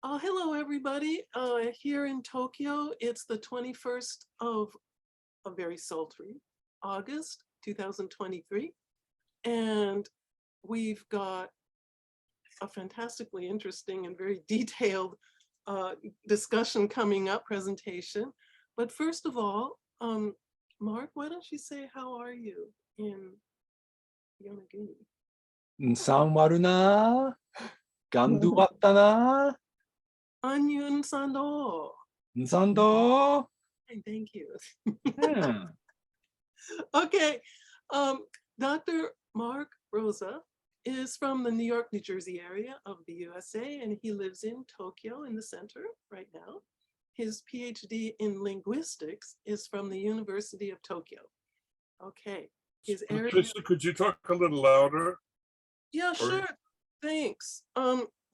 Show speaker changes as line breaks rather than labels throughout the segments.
Hello, everybody. Here in Tokyo, it's the 21st of a very sultry August 2023, and we've got a fantastically interesting and very detailed discussion coming up, presentation. But first of all, Mark, why don't you say how are you in Yonaguni?
3割るな。gandu watta na.
Anyun Sando.
Sando.
Thank you.
Yeah.
Okay, Dr. Mark Rosa is from the New York, New Jersey area of the USA, and he lives in Tokyo in the center right now. His PhD in linguistics is from the University of Tokyo. Okay, his area.
Patricia, could you talk a little louder?
Yeah, sure, thanks.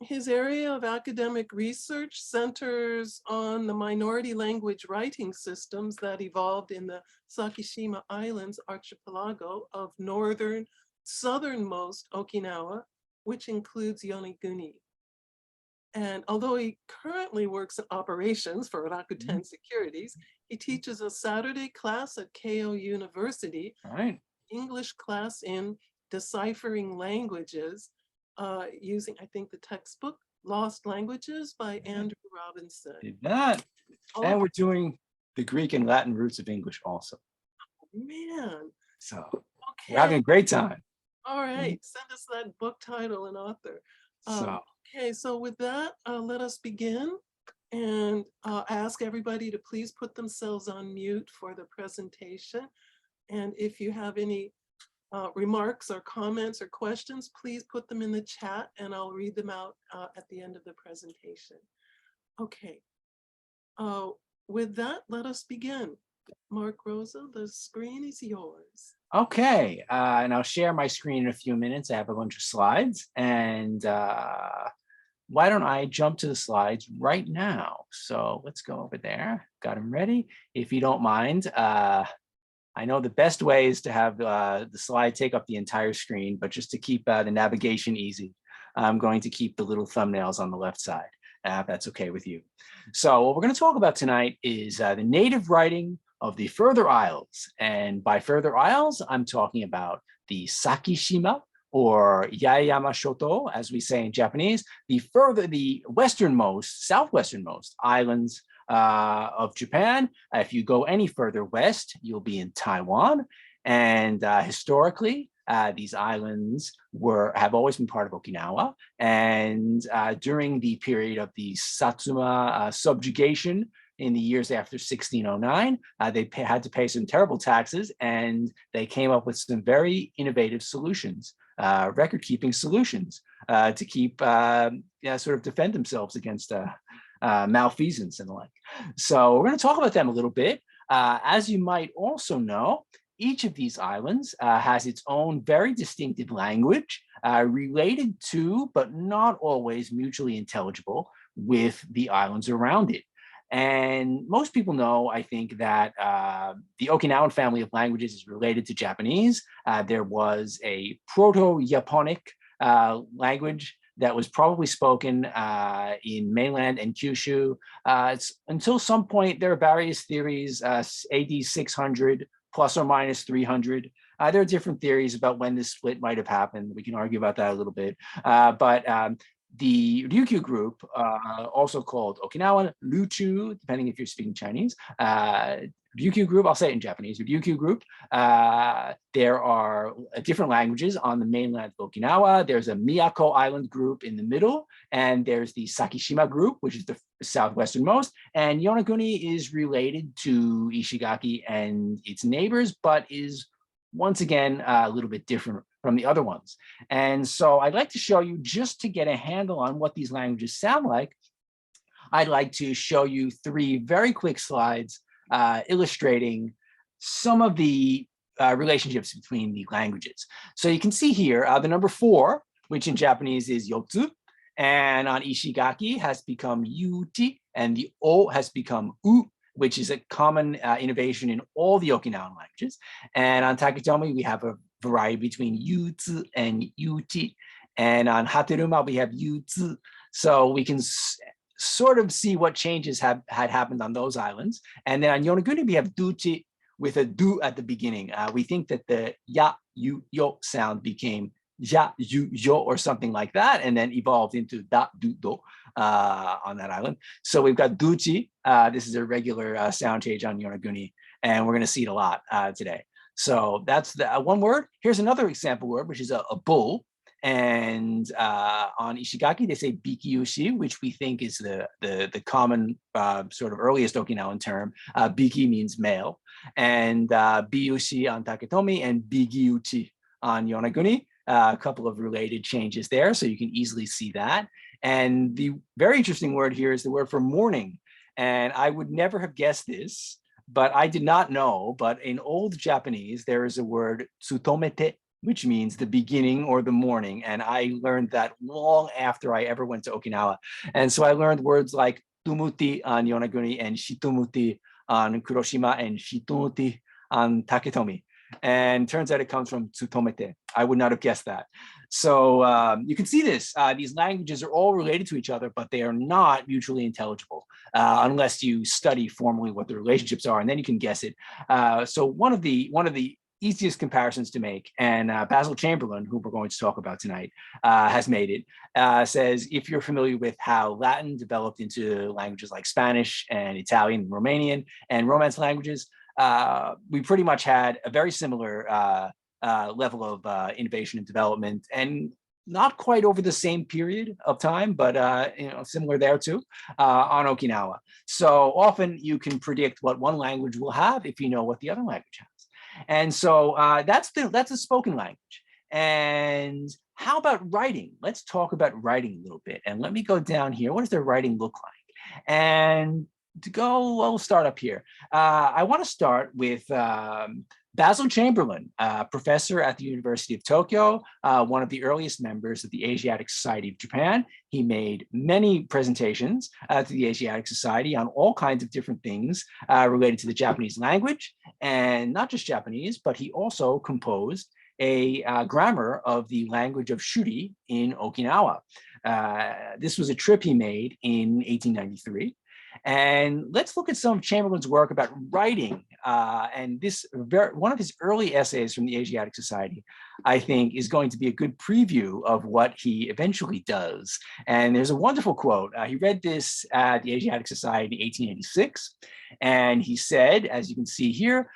His area of academic research centers on the minority language writing systems that evolved in the Sakishima Islands archipelago of southernmost Okinawa, which includes Yonaguni. And although he currently works in operations for Rakuten Securities, he teaches a Saturday class at Keio University, English class in deciphering languages, using, I think, the textbook Lost Languages by Andrew Robinson.
Did that. And we're doing the Greek and Latin roots of English also.
Man.
So we're having a great time.
All right, send us that book title and author. Okay, so with that, let us begin and ask everybody to please put themselves on mute for the presentation. And if you have any remarks or comments or questions, please put them in the chat and I'll read them out at the end of the presentation. Okay, with that, let us begin. Mark Rosa, the screen is yours.
Okay, and I'll share my screen in a few minutes. I have a bunch of slides, and why don't I jump to the slides right now? So let's go over there. Got them ready. If you don't mind, I know the best way is to have the slide take up the entire screen, but just to keep the navigation easy, I'm going to keep the little thumbnails on the left side, if that's okay with you. So what we're going to talk about tonight is the native writing of the Further Isles. And by Further Isles, I'm talking about the Sakishima, or Yaeyama Shoto, as we say in Japanese, the westernmost, southwesternmost islands of Japan. If you go any further west, you'll be in Taiwan. And historically, these islands have always been part of Okinawa. And during the period of the Satsuma subjugation in the years after 1609, they had to pay some terrible taxes, and they came up with some very innovative solutions, record-keeping solutions to keep, sort of defend themselves against malfeasance and the like. So we're going to talk about them a little bit. As you might also know, each of these islands has its own very distinctive language related to, but not always mutually intelligible with the islands around it. And most people know, I think, that the Okinawan family of languages is related to Japanese. There was a Proto-Japonic language that was probably spoken in mainland and Kyushu. Until some point, there are various theories, AD 600, plus or minus 300. There are different theories about when this split might have happened. We can argue about that a little bit. But the Ryukyu group, also called Okinawan, Ryuchu, depending if you're speaking Chinese, Ryukyu group, I'll say it in Japanese, Ryukyu group, there are different languages on the mainland of Okinawa. There's a Miyako Island group in the middle, and there's the Sakishima group, which is the southwesternmost, and Yonaguni is related to Ishigaki and its neighbors, but is once again a little bit different from the other ones. And so I'd like to show you, just to get a handle on what these languages sound like, I'd like to show you 3 very quick slides illustrating some of the relationships between the languages. So you can see here the number 4, which in Japanese is yotsu, and on Ishigaki has become yuti, and the o has become u, which is a common innovation in all the Okinawan languages. And on Taketomi, we have a variety between yutsu and yuti. And on Hateruma, we have yutsu. So we can sort of see what changes had happened on those islands. And then on Yonaguni, we have duchi with a du at the beginning. We think that the ya, yu, yo sound became ja, yu, yo, or something like that, and then evolved into da, du, do on that island. So we've got duchi. This is a regular sound change on Yonaguni, and we're going to see it a lot today. So that's the one word. Here's another example word, which is a bull. And on Ishigaki, they say biki-ushi, which we think is the common sort of earliest Okinawan term. Biki means male, and biushi on Taketomi, and bigi-uchi on Yonaguni. A couple of related changes there, so you can easily see that. And the very interesting word here is the word for morning. And I would never have guessed this, but I did not know, but in old Japanese, there is a word tsutomete, which means the beginning or the morning. And I learned that long after I ever went to Okinawa. And so I learned words like tumuti on Yonaguni and shitumuti on Kuroshima and shitumuti on Taketomi. And turns out it comes from tsutomete. I would not have guessed that. So you can see this. These languages are all related to each other, but they are not mutually intelligible unless you study formally what the relationships are, and then you can guess it. So one of the easiest comparisons to make, and Basil Chamberlain, who we're going to talk about tonight, has made it, says if you're familiar with how Latin developed into languages like Spanish and Italian and Romanian and Romance languages, we pretty much had a very similar level of innovation and development, and not quite over the same period of time, but similar there too, on Okinawa. So often you can predict what one language will have if you know what the other language has. And so that's a spoken language. And how about writing? Let's talk about writing a little bit. And let me go down here. What does their writing look like? And to go, we'll start up here. I want to start with Basil Chamberlain, professor at the University of Tokyo, one of the earliest members of the Asiatic Society of Japan. He made many presentations to the Asiatic Society on all kinds of different things related to the Japanese language, and not just Japanese, but he also composed a grammar of the language of Shuri in Okinawa. This was a trip he made in 1893. And let's look at some of Chamberlain's work about writing. And this one of his early essays from the Asiatic Society, I think, is going to be a good preview of what he eventually does. And there's a wonderful quote. He read this at the Asiatic Society in 1886. And he said, as you can see here,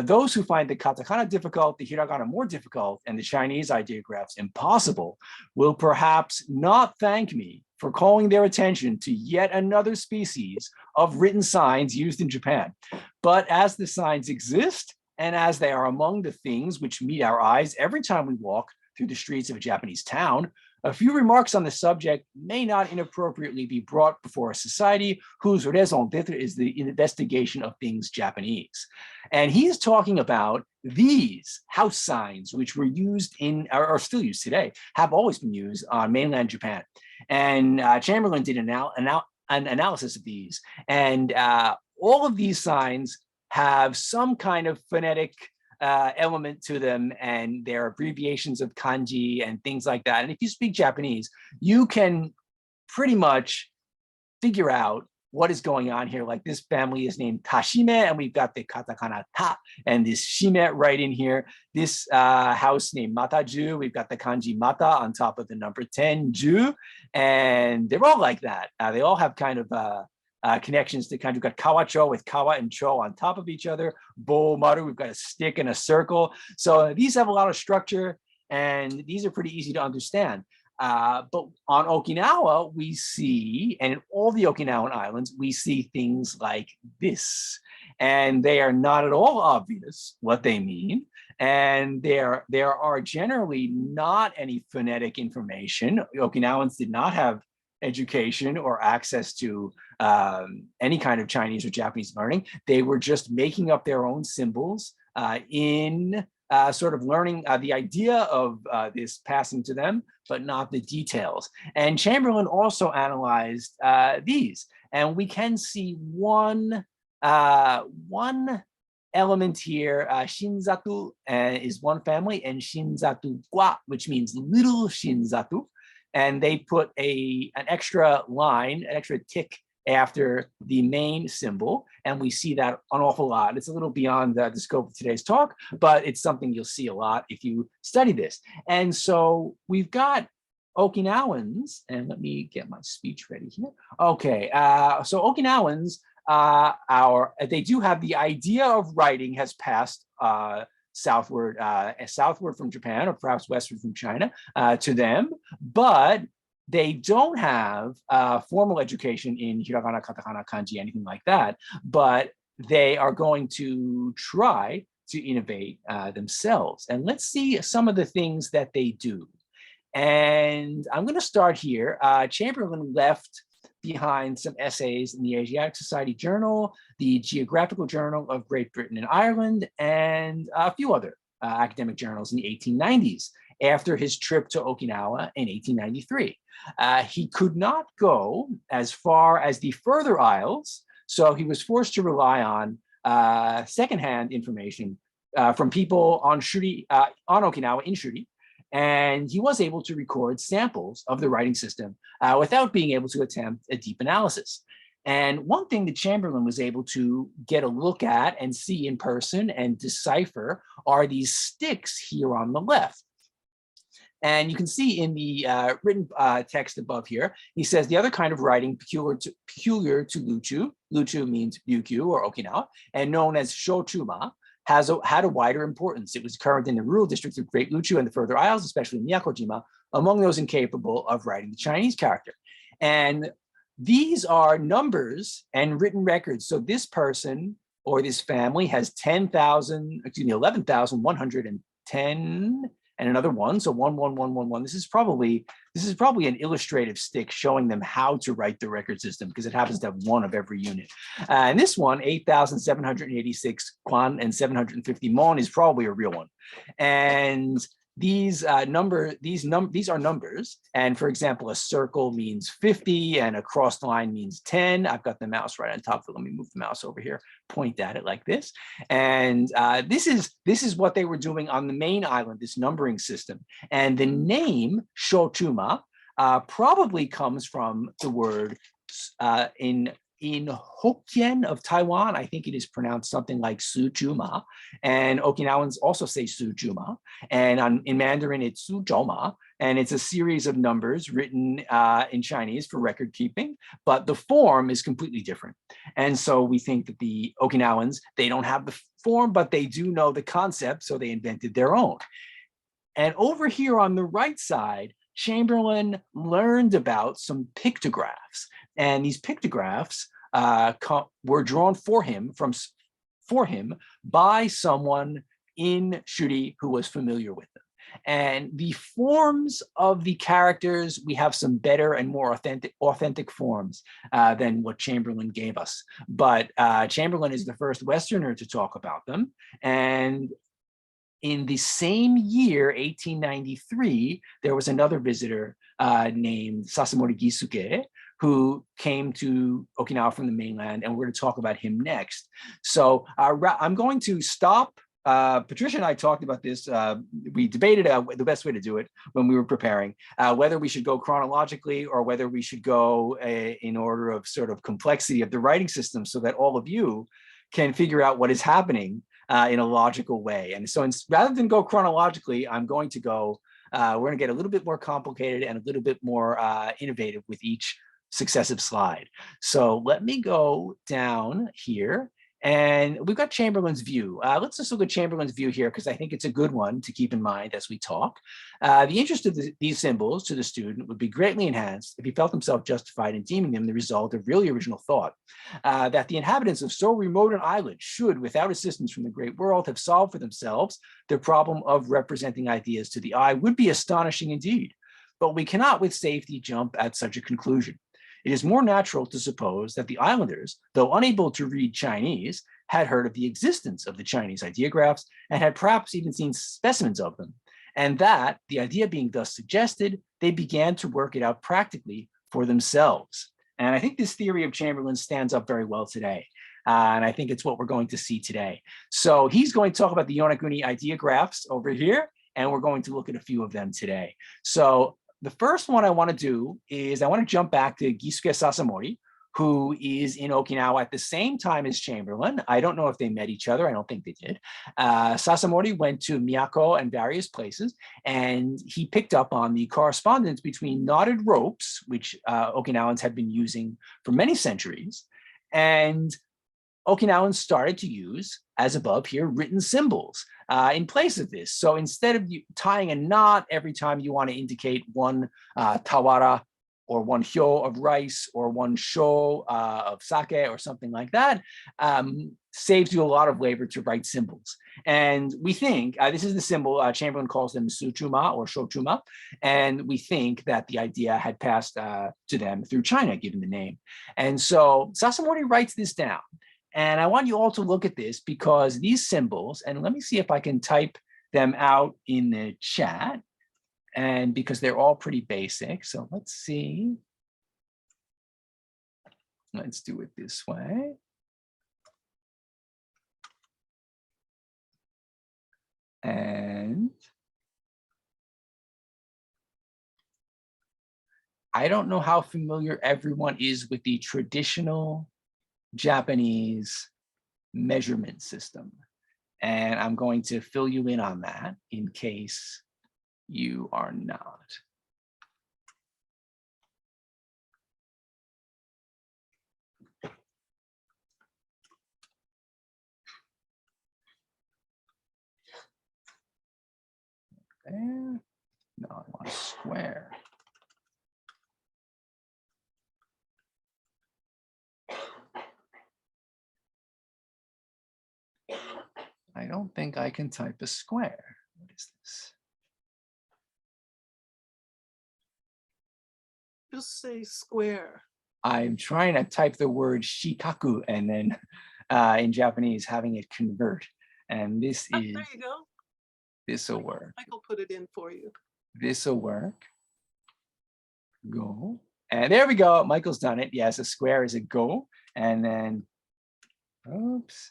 those who find the katakana difficult, the hiragana more difficult, and the Chinese ideographs impossible will perhaps not thank me for calling their attention to yet another species of written signs used in Japan. But as the signs exist, and as they are among the things which meet our eyes every time we walk through the streets of a Japanese town, a few remarks on the subject may not inappropriately be brought before a society whose raison d'etre is the investigation of things Japanese. And he's talking about these house signs, which were used in, or still used today, have always been used on mainland Japan. And Chamberlain did an analysis of these. And all of these signs have some kind of phonetic element to them, and they're abbreviations of kanji and things like that. And if you speak Japanese, you can pretty much figure out what is going on here. Like this family is named Tashime, and we've got the katakana ta and this shime right in here. This house named Mataju, we've got the kanji mata on top of the number 10, ju, and they're all like that. They all have kind of connections to kind of, we've got kawacho with kawa and cho on top of each other. Bo maru, we've got a stick and a circle. So these have a lot of structure, and these are pretty easy to understand. But on Okinawa, we see, and in all the Okinawan islands, we see things like this. And they are not at all obvious what they mean. And there are generally not any phonetic information. Okinawans did not have education or access to any kind of Chinese or Japanese learning. They were just making up their own symbols in sort of learning the idea of this passing to them, but not the details. And Chamberlain also analyzed these, and we can see one element here. Shinzatu is one family, and Shinzatu kwa, which means little Shinzatu. and they put an extra line, an extra tick after the main symbol, and we see that an awful lot. It's a little beyond the scope of today's talk, but it's something you'll see a lot if you study this. And so we've got Okinawans, and let me get my speech ready here. Okay, so Okinawans, they do have the idea of writing has passed southward from Japan, or perhaps westward from China, to them, but they don't have formal education in hiragana, katakana, kanji, anything like that, but they are going to try to innovate themselves. And let's see some of the things that they do. And I'm going to start here. Chamberlain left behind some essays in the Asiatic Society Journal, the Geographical Journal of Great Britain and Ireland, and a few other academic journals in the 1890s after his trip to Okinawa in 1893. He could not go as far as the further isles, so he was forced to rely on secondhand information from people on Okinawa in Shuri, and he was able to record samples of the writing system without being able to attempt a deep analysis. And one thing that Chamberlain was able to get a look at and see in person and decipher are these sticks here on the left. And you can see in the written text above here, he says the other kind of writing peculiar to Luchu, Luchu means Ryukyu or Okinawa, and known as Shochuma, had a wider importance. It was current in the rural districts of Great Luchu and the further isles, especially Miyakojima, among those incapable of writing the Chinese character. And these are numbers and written records. So this person or this family has 11,110 and another one, so 11111. This is probably an illustrative stick showing them how to write the record system, because it happens to have one of every unit. And this one, 8,786 kwan and 750 mon, is probably a real one. And these are numbers. And for example, a circle means 50 and a crossed line means 10. I've got the mouse right on top of it. Let me move the mouse over here, point at it like this. And this is what they were doing on the main island, this numbering system. And the name Shochuma probably comes from the word in Hokkien of Taiwan, I think it is pronounced something like Suchuma, and Okinawans also say Suchuma, and in Mandarin it's Suzhoma, and it's a series of numbers written in Chinese for record keeping, but the form is completely different. And so we think that the Okinawans, they don't have the form, but they do know the concept, so they invented their own. And over here on the right side, Chamberlain learned about some pictographs. And these pictographs were drawn for him by someone in Shuri who was familiar with them. And the forms of the characters, we have some better and more authentic forms than what Chamberlain gave us. But Chamberlain is the first Westerner to talk about them. And in the same year, 1893, there was another visitor named Sasamori Gisuke, who came to Okinawa from the mainland, and we're going to talk about him next. So I'm going to stop. Patricia and I talked about this. We debated the best way to do it when we were preparing, whether we should go chronologically or whether we should go in order of sort of complexity of the writing system, so that all of you can figure out what is happening in a logical way. And so rather than go chronologically, I'm going to go, we're going to get a little bit more complicated and a little bit more innovative with each successive slide. So let me go down here, and we've got Chamberlain's view. Let's just look at Chamberlain's view here, because I think it's a good one to keep in mind as we talk. The interest of these symbols to the student would be greatly enhanced if he felt himself justified in deeming them the result of really original thought. That the inhabitants of so remote an island should, without assistance from the great world, have solved for themselves the problem of representing ideas to the eye would be astonishing indeed. But we cannot with safety jump at such a conclusion. It is more natural to suppose that the islanders, though unable to read Chinese, had heard of the existence of the Chinese ideographs and had perhaps even seen specimens of them, and that, the idea being thus suggested, they began to work it out practically for themselves. And I think this theory of Chamberlain stands up very well today. And I think it's what we're going to see today. So he's going to talk about the Yonaguni ideographs over here, and we're going to look at a few of them today. So the first one I want to do is I want to jump back to Gisuke Sasamori, who is in Okinawa at the same time as Chamberlain. I don't know if they met each other. I don't think they did. Sasamori went to Miyako and various places, and he picked up on the correspondence between knotted ropes, which Okinawans had been using for many centuries, and Okinawans started to use, as above here, written symbols in place of this. So instead of tying a knot every time you want to indicate one tawara or one hyo of rice or one sho of sake or something like that, saves you a lot of labor to write symbols. And we think, this is the symbol, Chamberlain calls them suchuma or shochuma, and we think that the idea had passed to them through China, given the name. And so Sasamori writes this down. And I want you all to look at this because these symbols, and let me see if I can type them out in the chat, and because they're all pretty basic. So let's see. Let's do it this way. And I don't know how familiar everyone is with the traditional Japanese measurement system. And I'm going to fill you in on that in case you are not. There. No, I want a square. I don't think I can type a square. What is this?
Just say square.
I'm trying to type the word shikaku and then in Japanese having it convert. And this
Oh,
is,
there you go.
this will work.
Michael put it in for you.
This will work. Go. And there we go. Michael's done it. Yes, a square is a go. And then, oops.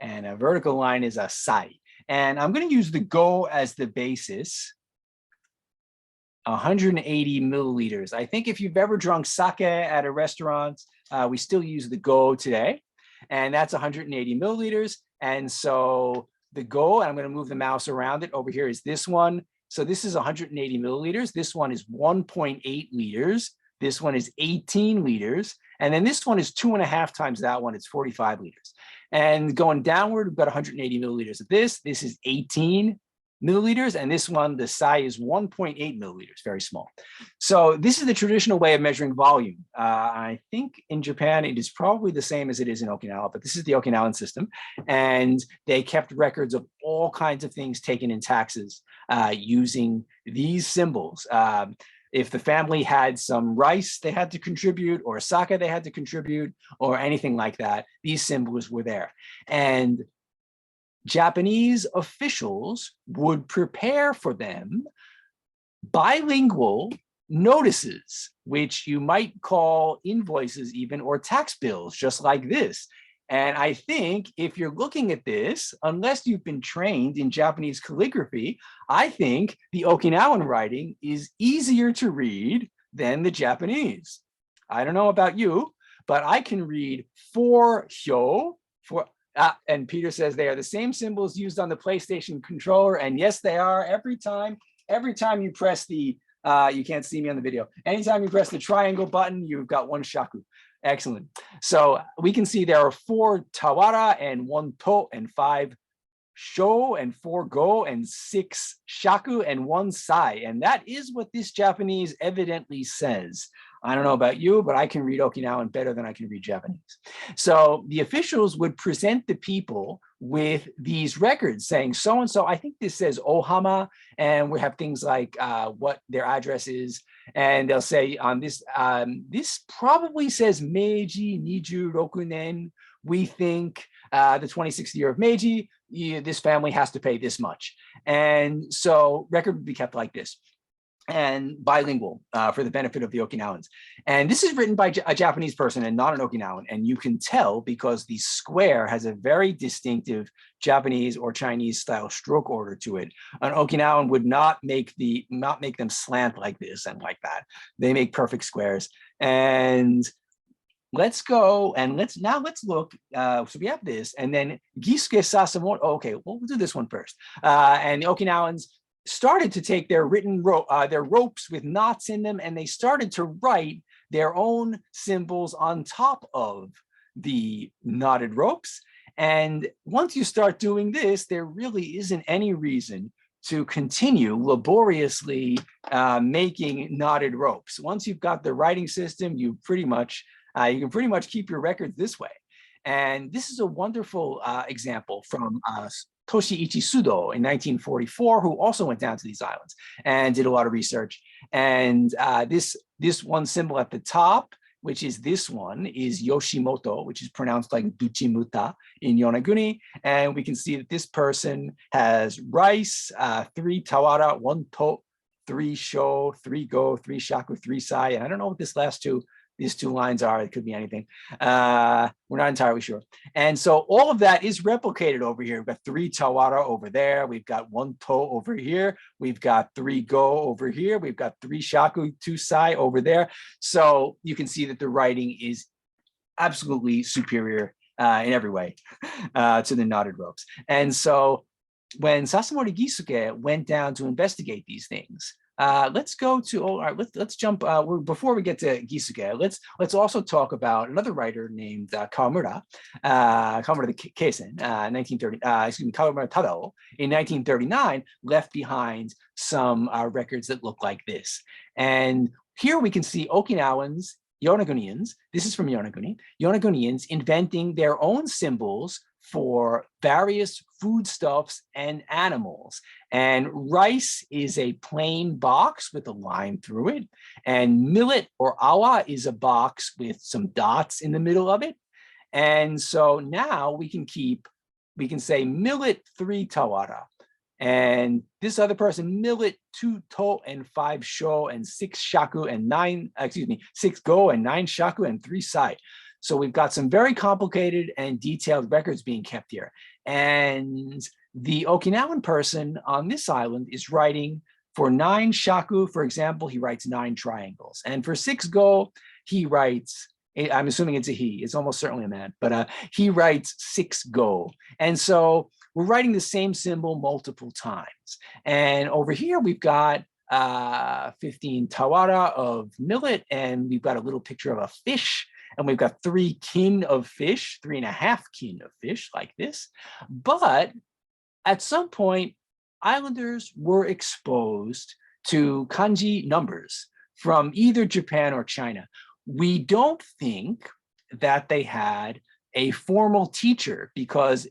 And a vertical line is a sai. And I'm going to use the go as the basis. 180 milliliters. I think if you've ever drunk sake at a restaurant, we still use the go today. And that's 180 milliliters. And so the go, and I'm going to move the mouse around it over here, is this one. So this is 180 milliliters. This one is 1.8 liters. This one is 18 liters. And then this one is 2.5 times that one. It's 45 liters. And going downward, we've got 180 milliliters of this. This is 18 milliliters. And this one, the sai is 1.8 milliliters, very small. So this is the traditional way of measuring volume. I think in Japan, it is probably the same as it is in Okinawa, but this is the Okinawan system. And they kept records of all kinds of things taken in taxes using these symbols. If the family had some rice they had to contribute, or sake they had to contribute, or anything like that, these symbols were there. And Japanese officials would prepare for them bilingual notices, which you might call invoices even, or tax bills, just like this. And I think if you're looking at this, unless you've been trained in Japanese calligraphy, I think the Okinawan writing is easier to read than the Japanese. I don't know about you, but I can read for hyo, for, and Peter says they are the same symbols used on the PlayStation controller. And yes, they are. Every time you press the, you can't see me on the video. Anytime you press the triangle button, you've got one shaku. Excellent. So we can see there are 4 tawara and 1 to and 5 sho and 4 go and 6 shaku and 1 sai. And that is what this Japanese evidently says. I don't know about you, but I can read Okinawan better than I can read Japanese. So the officials would present the people with these records saying so-and-so, I think this says Ohama, and we have things like what their address is. And they'll say on this, this probably says Meiji Nijuroku nen. We think the 26th year of Meiji, this family has to pay this much. And so record would be kept like this. and bilingual for the benefit of the Okinawans. And this is written by a Japanese person and not an Okinawan. And you can tell because the square has a very distinctive Japanese or Chinese style stroke order to it. An Okinawan would not make them slant like this and like that. They make perfect squares. And let's go and let's look. So we have this, and then Gisuke Sasamoto. Okay, we'll do this one first. And the Okinawans started to take their their ropes with knots in them, and they started to write their own symbols on top of the knotted ropes. And once you start doing this, there really isn't any reason to continue laboriously making knotted ropes. Once you've got the writing system, you can pretty much keep your records this way. And this is a wonderful example from Toshiichi Sudo in 1944, who also went down to these islands and did a lot of research. And this one symbol at the top, which is this one, is Yoshimoto, which is pronounced like Duchimuta in Yonaguni. And we can see that this person has rice, 3 tawara, 1 to, 3 sho, 3 go, 3 shaku, 3 sai. And I don't know what these two lines are. It could be anything. We're not entirely sure. And so all of that is replicated over here. We've got 3 tawara over there. We've got 1 to over here. We've got 3 go over here. We've got 3 shaku, 2 sai over there. So you can see that the writing is absolutely superior in every way to the knotted ropes. And so when Sasamori Gisuke went down to investigate these things, let's go to, all right, let's jump, before we get to Gisuke, let's also talk about another writer named Kawamura the Keisen, 1930, Kawamura Tadao, in 1939, left behind some records that look like this. And here we can see Okinawans, Yonagunians, this is from Yonagunians inventing their own symbols for various foodstuffs and animals. And rice is a plain box with a line through it. And millet or awa is a box with some dots in the middle of it. And so now we can say millet 3 tawara. And this other person, millet 2 to and 5 sho and 6 shaku and 6 go and 9 shaku and 3 sai. So we've got some very complicated and detailed records being kept here. And the Okinawan person on this island is writing for 9 shaku, for example, he writes 9 triangles. And for 6 go, he writes, I'm assuming it's a he, it's almost certainly a man, but he writes 6 go. And so we're writing the same symbol multiple times. And over here, we've got 15 tawara of millet, and we've got a little picture of a fish. And we've got 3 kin of fish, 3.5 kin of fish like this. But at some point, islanders were exposed to kanji numbers from either Japan or China. We don't think that they had a formal teacher because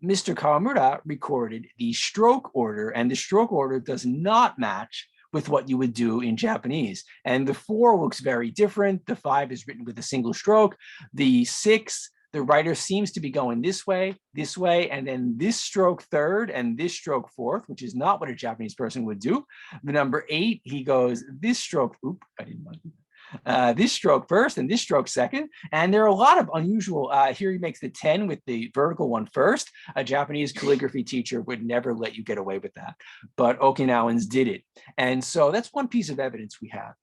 Mr. Kawamura recorded the stroke order, and the stroke order does not match with what you would do in Japanese. And the 4 looks very different. The 5 is written with a single stroke. The 6, the writer seems to be going this way, and then this stroke 3rd and this stroke 4th, which is not what a Japanese person would do. The number 8, he goes this stroke, I didn't want to do that. This stroke 1st and this stroke 2nd. And there are a lot of unusual, here he makes the 10 with the vertical one 1st. A Japanese calligraphy teacher would never let you get away with that, but Okinawans did it. And so that's one piece of evidence we have,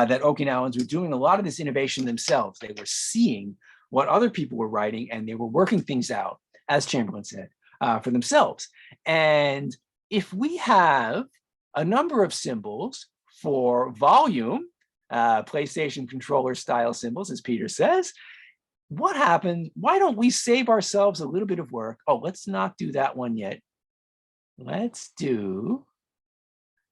that Okinawans were doing a lot of this innovation themselves. They were seeing what other people were writing, and they were working things out, as Chamberlain said, for themselves. And if we have a number of symbols for volume, PlayStation controller style symbols, as Peter says, what happened? Why don't we save ourselves a little bit of work? Oh, let's not do that one yet. Let's do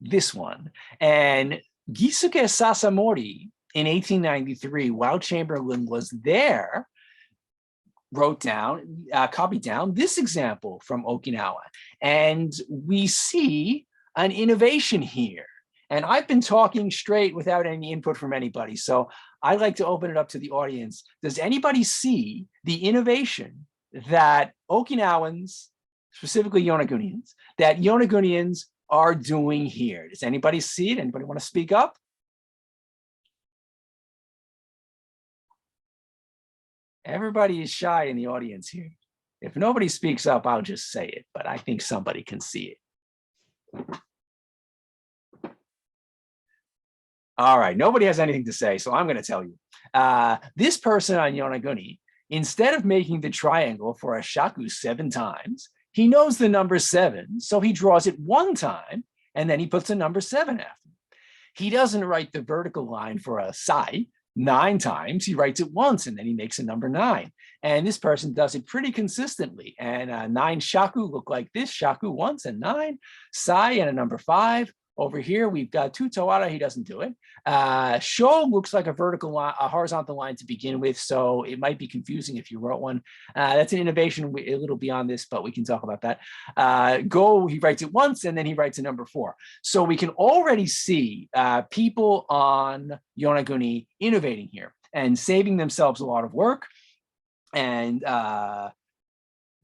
this one. And Gisuke Sasamori in 1893, while Chamberlain was there, copied down this example from Okinawa. And we see an innovation here. And I've been talking straight without any input from anybody. So I'd like to open it up to the audience. Does anybody see the innovation that Okinawans, specifically Yonagunians, are doing here. Does anybody see it? Anybody want to speak up? Everybody is shy in the audience here. If nobody speaks up, I'll just say it, but I think somebody can see it. All right, nobody has anything to say, so I'm going to tell you. This person on Yonaguni, instead of making the triangle for a shaku 7 times, he knows the number 7, so he draws it 1 time, and then he puts a number 7 after. He doesn't write the vertical line for a sai 9 times. He writes it once, and then he makes a number 9. And this person does it pretty consistently. And 9 shaku look like this: shaku once and 9, sai and a number 5. Over here, we've got 2 tawara. He doesn't do it. Sho looks like a vertical line, a horizontal line to begin with, so it might be confusing if you wrote one. That's an innovation a little beyond this, but we can talk about that. Go, he writes it once, and then he writes a number 4. So we can already see people on Yonaguni innovating here and saving themselves a lot of work and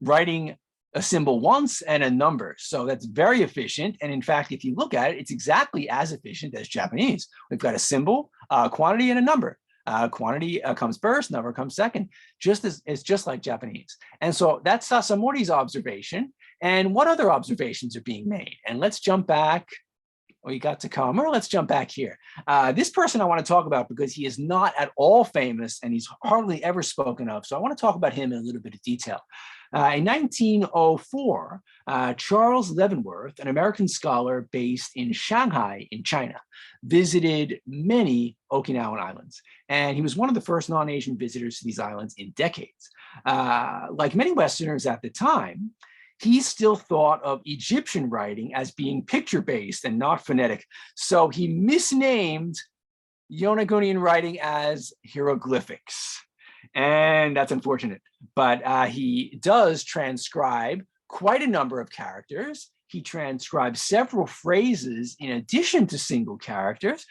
writing a symbol once and a number. So that's very efficient. And in fact, if you look at it, it's exactly as efficient as Japanese. We've got a symbol, quantity, and a number. Quantity comes first, number comes second. It's just like Japanese. And so that's Sasamori's observation. And what other observations are being made? And let's jump back. We got to come, or let's jump back here. This person I want to talk about because he is not at all famous and he's hardly ever spoken of. So I want to talk about him in a little bit of detail. In 1904, Charles Leavenworth, an American scholar based in Shanghai in China, visited many Okinawan islands. And he was one of the first non-Asian visitors to these islands in decades. Like many Westerners at the time, he still thought of Egyptian writing as being picture-based and not phonetic. So he misnamed Yonagunian writing as hieroglyphics. And that's unfortunate. But he does transcribe quite a number of characters. He transcribes several phrases in addition to single characters,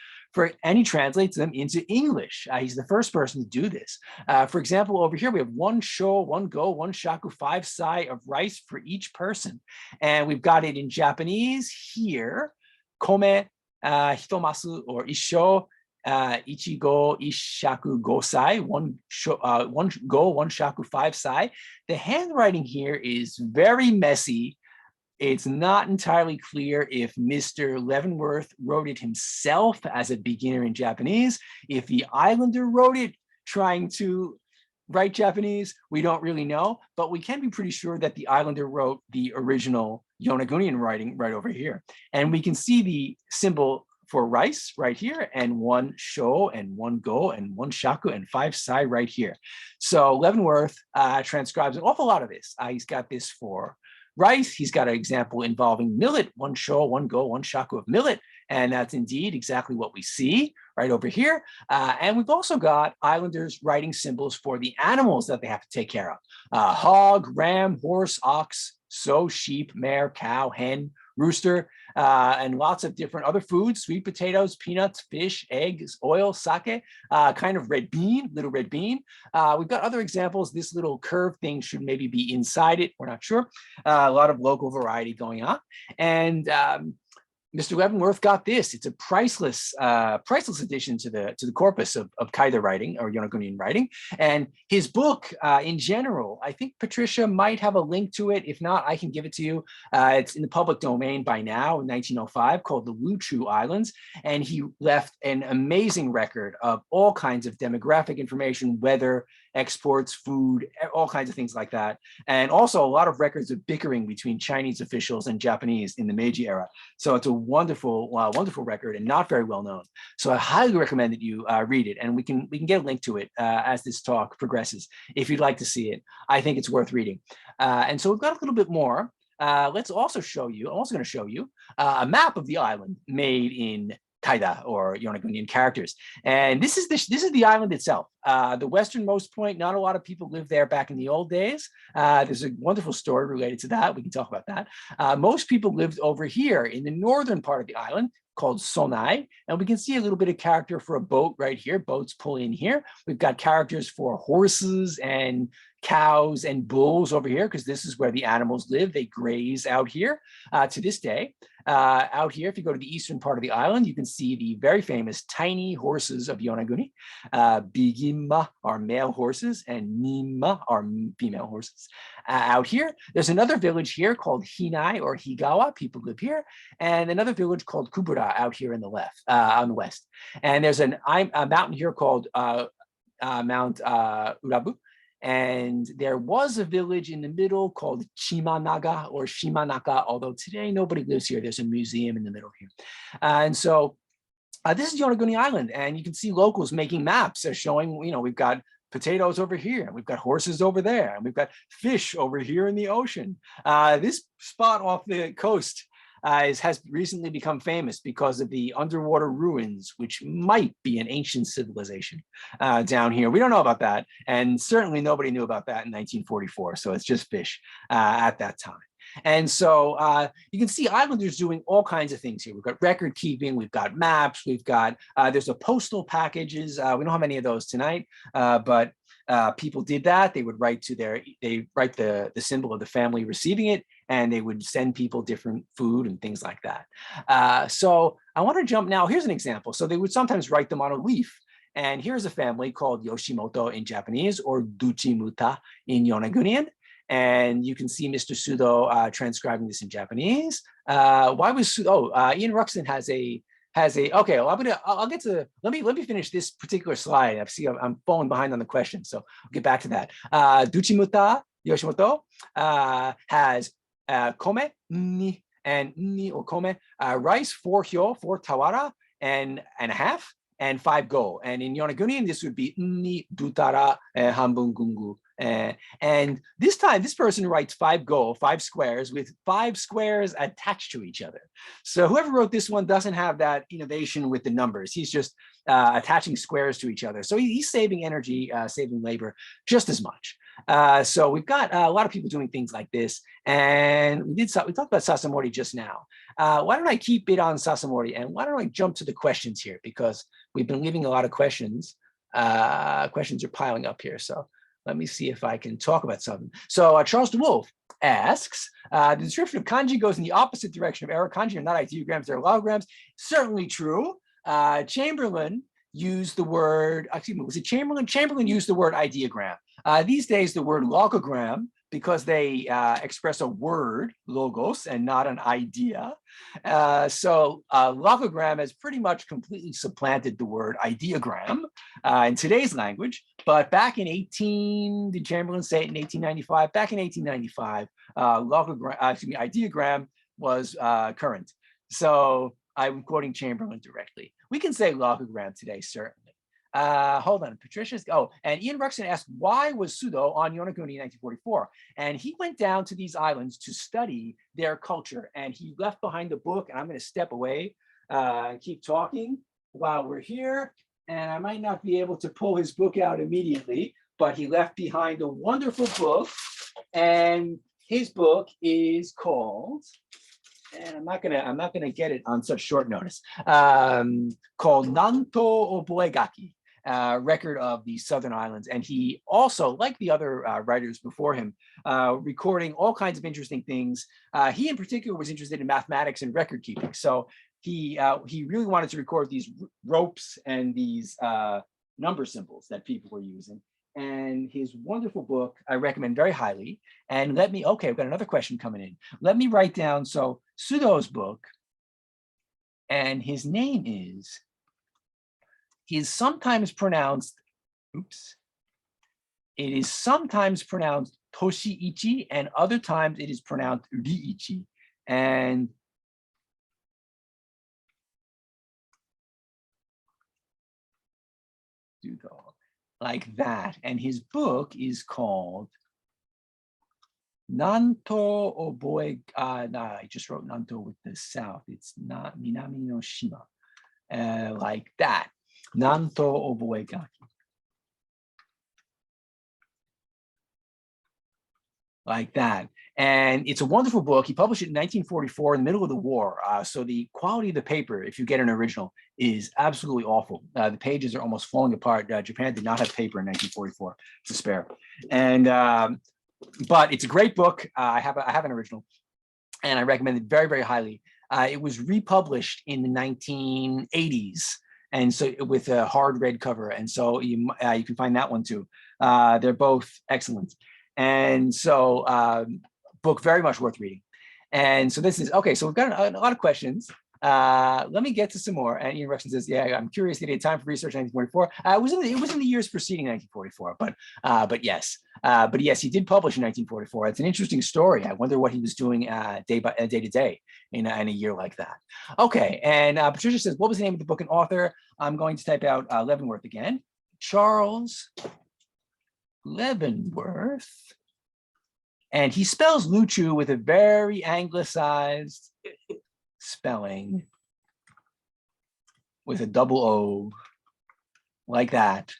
and he translates them into English. He's the first person to do this. For example, over here, we have 1 sho, 1 go, 1 shaku, 5 sai of rice for each person. And we've got it in Japanese here: kome, hitomasu, or isho, ichigo, ishaku, gosai, 1 go, 1 shaku, 5 sai. The handwriting here is very messy. It's not entirely clear if Mr. Leavenworth wrote it himself as a beginner in Japanese, if the islander wrote it trying to write Japanese. We don't really know, but we can be pretty sure that the islander wrote the original Yonagunian writing right over here. And we can see the symbol for rice right here, and 1 sho and 1 go and 1 shaku and 5 sai right here. So Leavenworth transcribes an awful lot of this. He's got this for rice. He's got an example involving millet: 1 sho, 1 go, 1 shaku of millet. And that's indeed exactly what we see right over here. And we've also got islanders writing symbols for the animals that they have to take care of: hog, ram, horse, ox, sow, sheep, mare, cow, hen, rooster, and lots of different other foods: sweet potatoes, peanuts, fish, eggs, oil, sake, kind of red bean, little red bean. We've got other examples. This little curved thing should maybe be inside it. We're not sure. A lot of local variety going on. And Mr. Leavenworth got this. It's a priceless addition to the corpus of kaida writing, or Yonagunian writing. And his book, in general, I think Patricia might have a link to it. If not, I can give it to you. It's in the public domain by now, in 1905, called the Luchu Islands. And he left an amazing record of all kinds of demographic information, weather, exports, food, all kinds of things like that. And also a lot of records of bickering between Chinese officials and Japanese in the Meiji era. So it's a wonderful, wonderful record, and not very well known. So I highly recommend that you read it, and we can get a link to it as this talk progresses if you'd like to see it. I think it's worth reading. And so we've got a little bit more. Let's also show you. I'm also going to show you a map of the island made in kaida, or Yonagunian characters. And this is the island itself. The westernmost point, not a lot of people lived there back in the old days. There's a wonderful story related to that. We can talk about that. Most people lived over here in the northern part of the island called Sonai. And we can see a little bit of character for a boat right here. Boats pull in here. We've got characters for horses and cows and bulls over here, because this is where the animals live. They graze out here to this day. Out here, if you go to the eastern part of the island, you can see the very famous tiny horses of Yonaguni. Bigimma are male horses and Nimma are female horses. Out here, there's another village here called Hinai or Higawa. People live here. And another village called Kubura out here in the left, on the west. And there's a mountain here called Mount Urabu. And there was a village in the middle called Shimanaga or Shimanaka, although today nobody lives here. There's a museum in the middle here. And so this is Yonaguni Island, and you can see locals making maps showing, we've got potatoes over here, and we've got horses over there, and we've got fish over here in the ocean. This spot off the coast has recently become famous because of the underwater ruins, which might be an ancient civilization down here. We don't know about that. And certainly nobody knew about that in 1944. So it's just fish at that time. And so you can see islanders doing all kinds of things here. We've got record keeping, we've got maps, we've got, there's a postal packages. We don't have any of those tonight, but people did that. They would write write the symbol of the family receiving it, and they would send people different food and things like that. So I want to jump now. Here's an example. So they would sometimes write them on a leaf. And here's a family called Yoshimoto in Japanese or Duchimuta in Yonagunian. And you can see Mr. Sudo transcribing this in Japanese. Why was Ian Ruxton has a okay, well, I'll get to, let me finish this particular slide. I see I'm falling behind on the question, so I'll get back to that. Duchimuta Yoshimoto has kome, ni, and ni or kome, rice, 4 hyo, 4 tawara, and a half, and 5 go. And in Yonagunian, this would be ni dutara hanbun gungu. And this time, this person writes 5 go, 5 squares, with 5 squares attached to each other. So whoever wrote this one doesn't have that innovation with the numbers. He's just attaching squares to each other. So he's saving energy, saving labor just as much. So we've got a lot of people doing things like this. And we talked about Sasamori just now. Why don't I keep it on Sasamori, and why don't I jump to the questions here, because we've been leaving a lot of questions. Questions are piling up here. So let me see if I can talk about something. So Charles DeWolf asks, the description of kanji goes in the opposite direction of error. Kanji are not ideograms, they're logograms. Certainly true. Chamberlain used the word, excuse me, was it Chamberlain? Chamberlain used the word ideogram. These days, the word logogram, because they express a word, logos, and not an idea. So logogram has pretty much completely supplanted the word ideogram in today's language. But back in did Chamberlain say it in 1895? Back in 1895, ideogram was current. So I'm quoting Chamberlain directly. We can say logogram today, certainly. Hold on, Patricia's, and Ian Ruxton asked, why was Sudo on Yonaguni in 1944? And he went down to these islands to study their culture, and he left behind a book, and I'm going to step away and keep talking while we're here, and I might not be able to pull his book out immediately, but he left behind a wonderful book, and his book is called, and I'm not gonna get it on such short notice, called Nanto Oboegaki, record of the Southern Islands. And he also, like the other writers before him, recording all kinds of interesting things. He in particular was interested in mathematics and record keeping. So he really wanted to record these ropes and these number symbols that people were using. And his wonderful book, I recommend very highly. And okay, I've got another question coming in. Let me write down, so Sudo's book, and his name is sometimes pronounced, it is sometimes pronounced Toshiichi, and other times it is pronounced Riichi. And like that. And his book is called Nanto Oboe. I just wrote Nanto with the south. It's not Minami no Shima. Like that. Nanto Oboegaki. like that. And it's a wonderful book. He published it in 1944 in the middle of the war. So the quality of the paper, if you get an original, is absolutely awful. The pages are almost falling apart. Japan did not have paper in 1944 to spare. And but it's a great book. I have an original, and I recommend it very, very highly. It was republished in the 1980s, and so with a hard red cover, and so you can find that one too. They're both excellent, and so book very much worth reading. And so this is okay. So we've got a lot of questions. Let me get to some more. And Ian Rexon says, "Yeah, I'm curious. Did he have time for research in 1944? It was in the years preceding 1944, but yes, he did publish in 1944. It's an interesting story. I wonder what he was doing day to day in a year like that." Okay, and Patricia says, "What was the name of the book and author?" I'm going to type out Leavenworth again. Charles Leavenworth. And he spells Luchu with a very anglicized spelling with a double O, like that.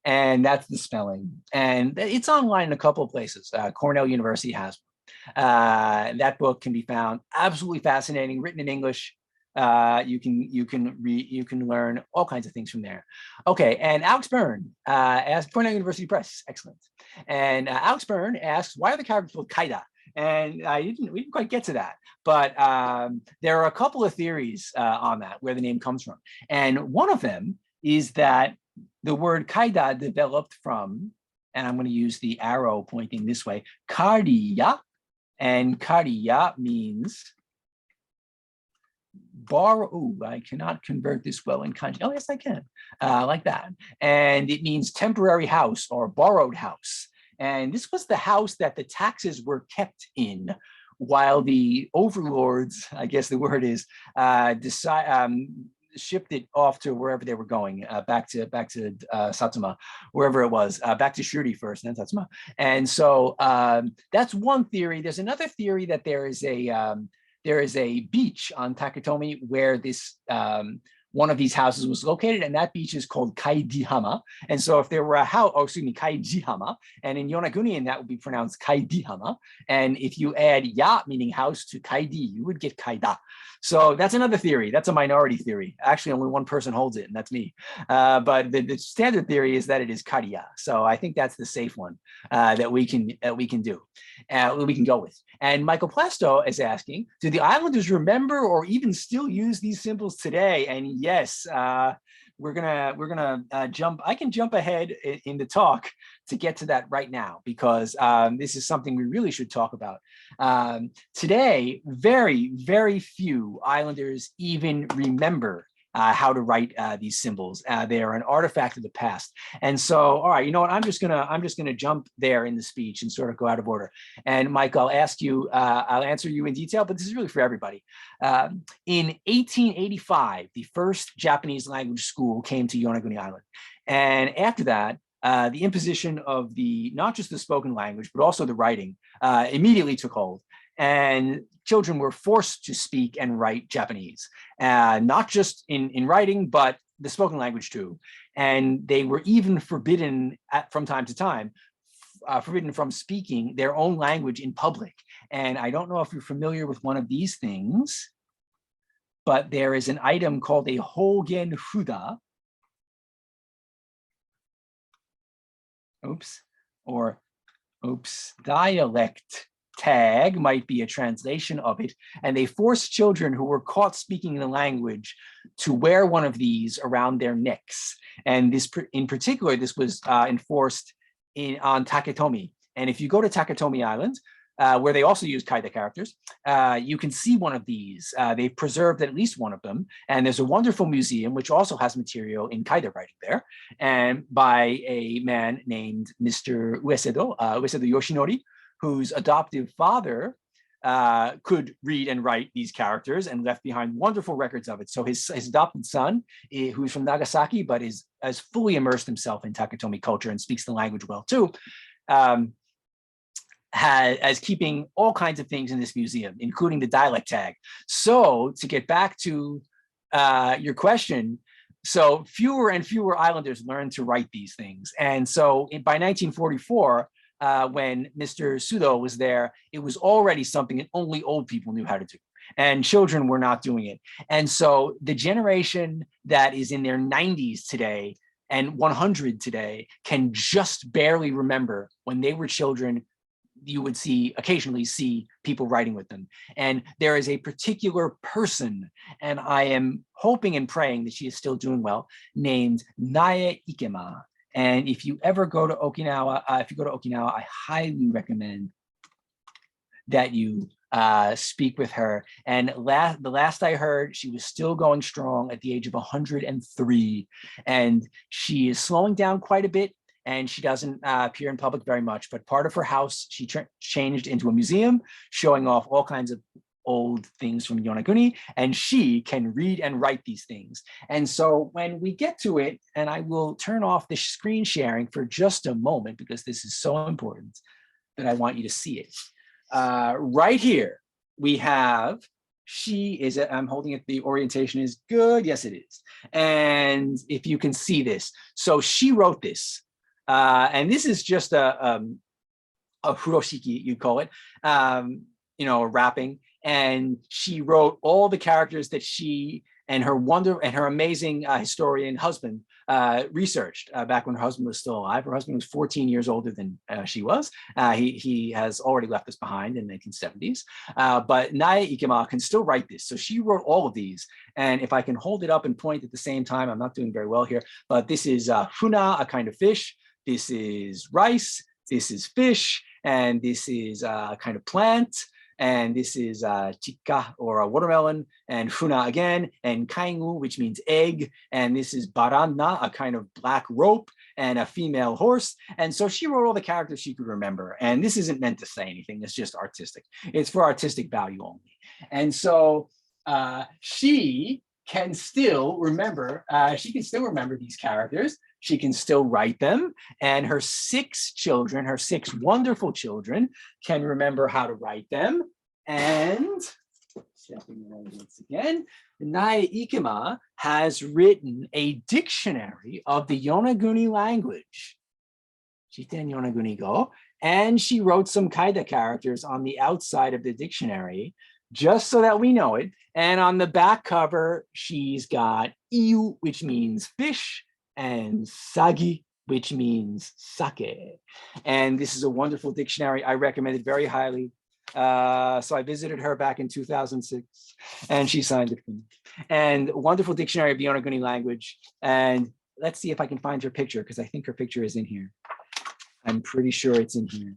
And that's the spelling. And it's online in a couple of places. Cornell University has one. That book can be found absolutely fascinating, written in English. You can learn all kinds of things from there. Okay, and Alex Byrne asked, Cornell University Press, excellent. And Alex Byrne asks, why are the characters called kaida? And we didn't quite get to that, but there are a couple of theories on that, where the name comes from. And one of them is that the word kaida developed from, and I'm going to use the arrow pointing this way, kariya, and kariya means borrow. Ooh, I cannot convert this well in kanji. Oh, yes, I can, like that. And it means temporary house or borrowed house. And this was the house that the taxes were kept in while the overlords, I guess the word is, shipped it off to wherever they were going, back to Satsuma, wherever it was, back to Shuri first, and then Satsuma. And so that's one theory. There's another theory that there is a beach on Takatomi where this one of these houses was located, and that beach is called Kaidihama. And so if there were a house, Kaijihama, and in Yonaguni, that would be pronounced Kaidihama. And if you add ya, meaning house, to Kaidi, you would get Kaida. So that's another theory. That's a minority theory. Actually, only one person holds it, and that's me. But the standard theory is that it is Kariya. So I think that's the safe one that we can do, we can go with. And Michael Plasto is asking, do the Islanders remember or even still use these symbols today? And yes, we're gonna jump. I can jump ahead in the talk to get to that right now, because this is something we really should talk about. Today, very, very few Islanders even remember how to write these symbols. They are an artifact of the past. And so, all right, you know what? I'm just gonna jump there in the speech and sort of go out of order. And Mike, I'll answer you in detail, but this is really for everybody. In 1885, the first Japanese language school came to Yonaguni Island. And after that, the imposition of not just the spoken language, but also the writing immediately took hold. And children were forced to speak and write Japanese, not just in writing, but the spoken language too. And they were even forbidden from time to time, forbidden from speaking their own language in public. And I don't know if you're familiar with one of these things, but there is an item called a Hogen Fuda. Dialect tag might be a translation of it, and they forced children who were caught speaking the language to wear one of these around their necks. And this, in particular, this was enforced on Takatomi. And if you go to Takatomi Island, where they also use kaida characters, you can see one of these. They've preserved at least one of them. And there's a wonderful museum which also has material in kaida writing there, and by a man named Mr. Uesedo Yoshinori, whose adoptive father could read and write these characters and left behind wonderful records of it. So his adopted son, who's from Nagasaki, but has fully immersed himself in Takatomi culture and speaks the language well too, as keeping all kinds of things in this museum, including the dialect tag. So to get back to your question, so fewer and fewer Islanders learned to write these things. And so by 1944, when Mr. Sudo was there, it was already something that only old people knew how to do. And children were not doing it. And so the generation that is in their 90s today and 100 today can just barely remember when they were children. You would occasionally see people writing with them. And there is a particular person, and I am hoping and praying that she is still doing well, named Nae Ikema. And if you ever go to Okinawa, I highly recommend that you speak with her. And the last I heard, she was still going strong at the age of 103. And she is slowing down quite a bit. And she doesn't appear in public very much, but part of her house, she changed into a museum, showing off all kinds of old things from Yonaguni, and she can read and write these things. And so when we get to it, and I will turn off the screen sharing for just a moment, because this is so important that I want you to see it. Right here, we have, I'm holding it, the orientation is good. Yes, it is. And if you can see this, so she wrote this. And this is just a furoshiki, you call it, a wrapping. And she wrote all the characters that she and her amazing historian husband researched back when her husband was still alive. Her husband was 14 years older than she was. He has already left us behind in the 1970s. But Nae Ikema can still write this. So she wrote all of these. And if I can hold it up and point at the same time, I'm not doing very well here, but this is funa, a kind of fish. This is rice, this is fish, and this is a kind of plant, and this is chika, or a watermelon, and funa again, and kaingu, which means egg, and this is barana, a kind of black rope, and a female horse. And so she wrote all the characters she could remember, and this isn't meant to say anything, it's just artistic. It's for artistic value only. And so she can still remember these characters. She can still write them, and her 6 wonderful children, can remember how to write them. And stepping away once again, Nae Ikema has written a dictionary of the Yonaguni language. Shiten Yonaguni go, and she wrote some kaida characters on the outside of the dictionary, just so that we know it. And on the back cover, she's got iu, which means fish, and sagi, which means sake. And this is a wonderful dictionary. I recommend it very highly. So I visited her back in 2006, and she signed it for me. And a wonderful dictionary of the Yonaguni language. And let's see if I can find her picture, because I think her picture is in here. I'm pretty sure it's in here.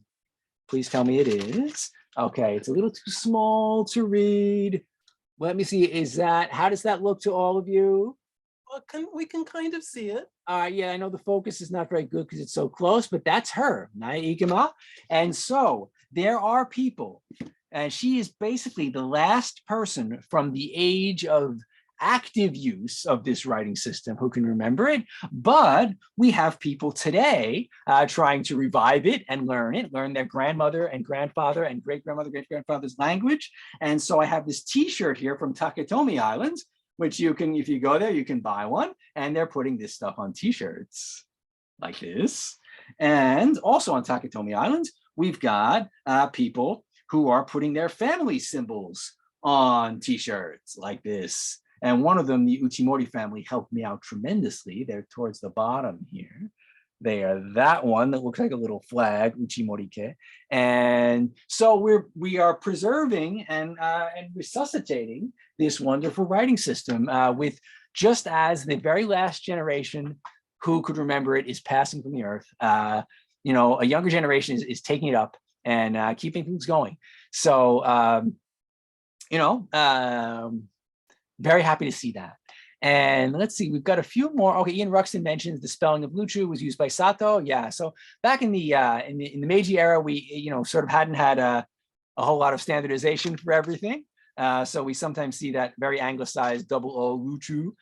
Please tell me it is. Okay, it's a little too small to read. Let me see, how does that look to all of you?
We can kind of see it.
Yeah, I know the focus is not very good because it's so close, but that's her, Nae Ikema. And so there are people, and she is basically the last person from the age of active use of this writing system who can remember it. But we have people today trying to revive it and learn their grandmother and grandfather and great-grandmother, great-grandfather's language. And so I have this t-shirt here from Taketomi Islands, which you can, if you go there, you can buy one. And they're putting this stuff on t-shirts like this. And also on Taketomi Islands, we've got people who are putting their family symbols on t-shirts like this. And one of them, the Uchimori family, helped me out tremendously. They're towards the bottom here. They are that one that looks like a little flag, Uchimori-ke. And so we are preserving and resuscitating this wonderful writing system with, just as the very last generation who could remember it is passing from the earth, a younger generation is taking it up and keeping things going. So, very happy to see that. And let's see, we've got a few more. Okay, Ian Ruxton mentions the spelling of Luchu was used by Sato. Yeah, so back in the Meiji era, we sort of hadn't had a whole lot of standardization for everything. So we sometimes see that very anglicized double O Luchu,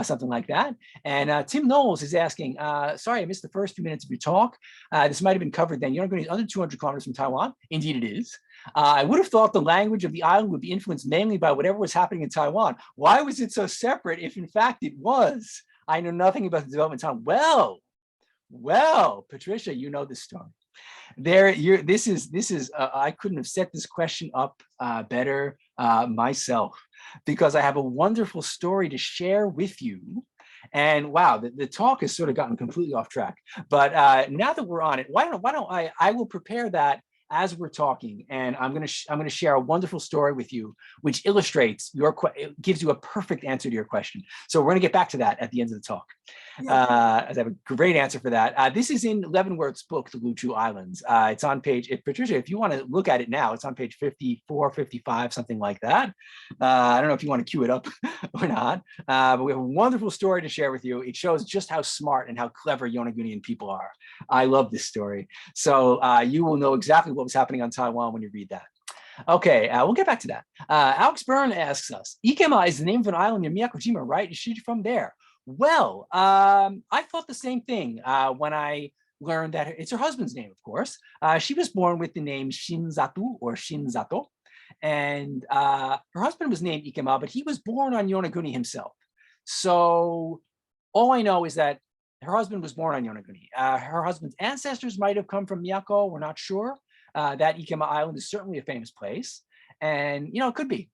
something like that. And Tim Knowles is asking, sorry, I missed the first few minutes of your talk. This might have been covered then. You're not going to under 200 kilometers from Taiwan. Indeed it is. I would have thought the language of the island would be influenced mainly by whatever was happening in Taiwan. Why was it so separate if in fact it was? I know nothing about the development of Taiwan. Well, Patricia, you know this story. This is. I couldn't have set this question up better myself, because I have a wonderful story to share with you. And wow, the talk has sort of gotten completely off track. But now that we're on it, why don't I will prepare that as we're talking, and I'm gonna share a wonderful story with you, which illustrates it gives you a perfect answer to your question. So we're gonna get back to that at the end of the talk. As I have a great answer for that. This is in Leavenworth's book, The Luchu Islands. It's on page, Patricia, if you want to look at it now, it's on page 54, 55, something like that. I don't know if you want to cue it up or not, but we have a wonderful story to share with you. It shows just how smart and how clever Yonagunian people are. I love this story. So you will know exactly what was happening on Taiwan when you read that. Okay, we'll get back to that. Alex Byrne asks us, Ikema is the name of an island near Miyakojima, right? Is she from there? Well, I thought the same thing when I learned that it's her husband's name, of course. She was born with the name Shinzatu or Shinzato. And her husband was named Ikema, but he was born on Yonaguni himself. So all I know is that her husband was born on Yonaguni. Her husband's ancestors might have come from Miyako, we're not sure. That Ikema Island is certainly a famous place. And, you know, it could be.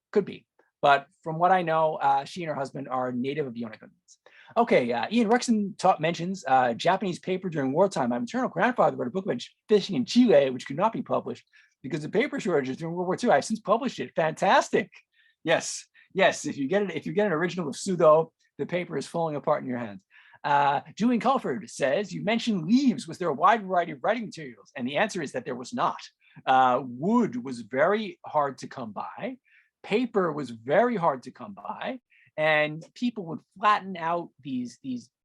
But from what I know, she and her husband are native of Yonaguni. Okay, Ian Rexon mentions Japanese paper during wartime. My maternal grandfather wrote a book about fishing in Chile, which could not be published because of paper shortages during World War II. I've since published it. Fantastic. Yes. If you get an original of Sudo, the paper is falling apart in your hands. Julian Culford says, you mentioned leaves. Was there a wide variety of writing materials? And the answer is that there was not. Wood was very hard to come by. Paper was very hard to come by. And people would flatten out these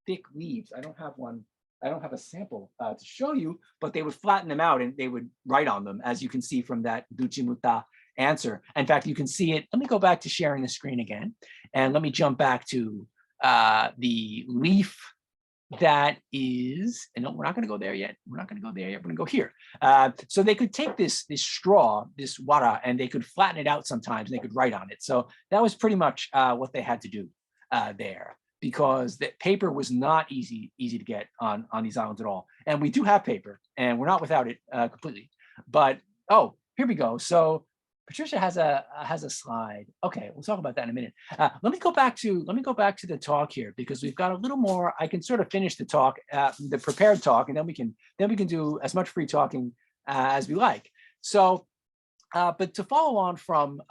thick leaves. I don't have one. I don't have a sample to show you, but they would flatten them out and they would write on them, as you can see from that Duchimuta answer. In fact, you can see it. Let me go back to sharing the screen again. And let me jump back to the leaf that is, and no, we're not going to go there yet. We're going to go here. So they could take this straw, this wara, and they could flatten it out sometimes, and they could write on it. So that was pretty much what they had to do there, because the paper was not easy to get on these islands at all. And we do have paper, and we're not without it completely. But oh, here we go. So Patricia has a slide. Okay, we'll talk about that in a minute. Let me go back to the talk here, because we've got a little more. I can sort of finish the talk, the prepared talk, and then we can do as much free talking as we like. So, but to follow on from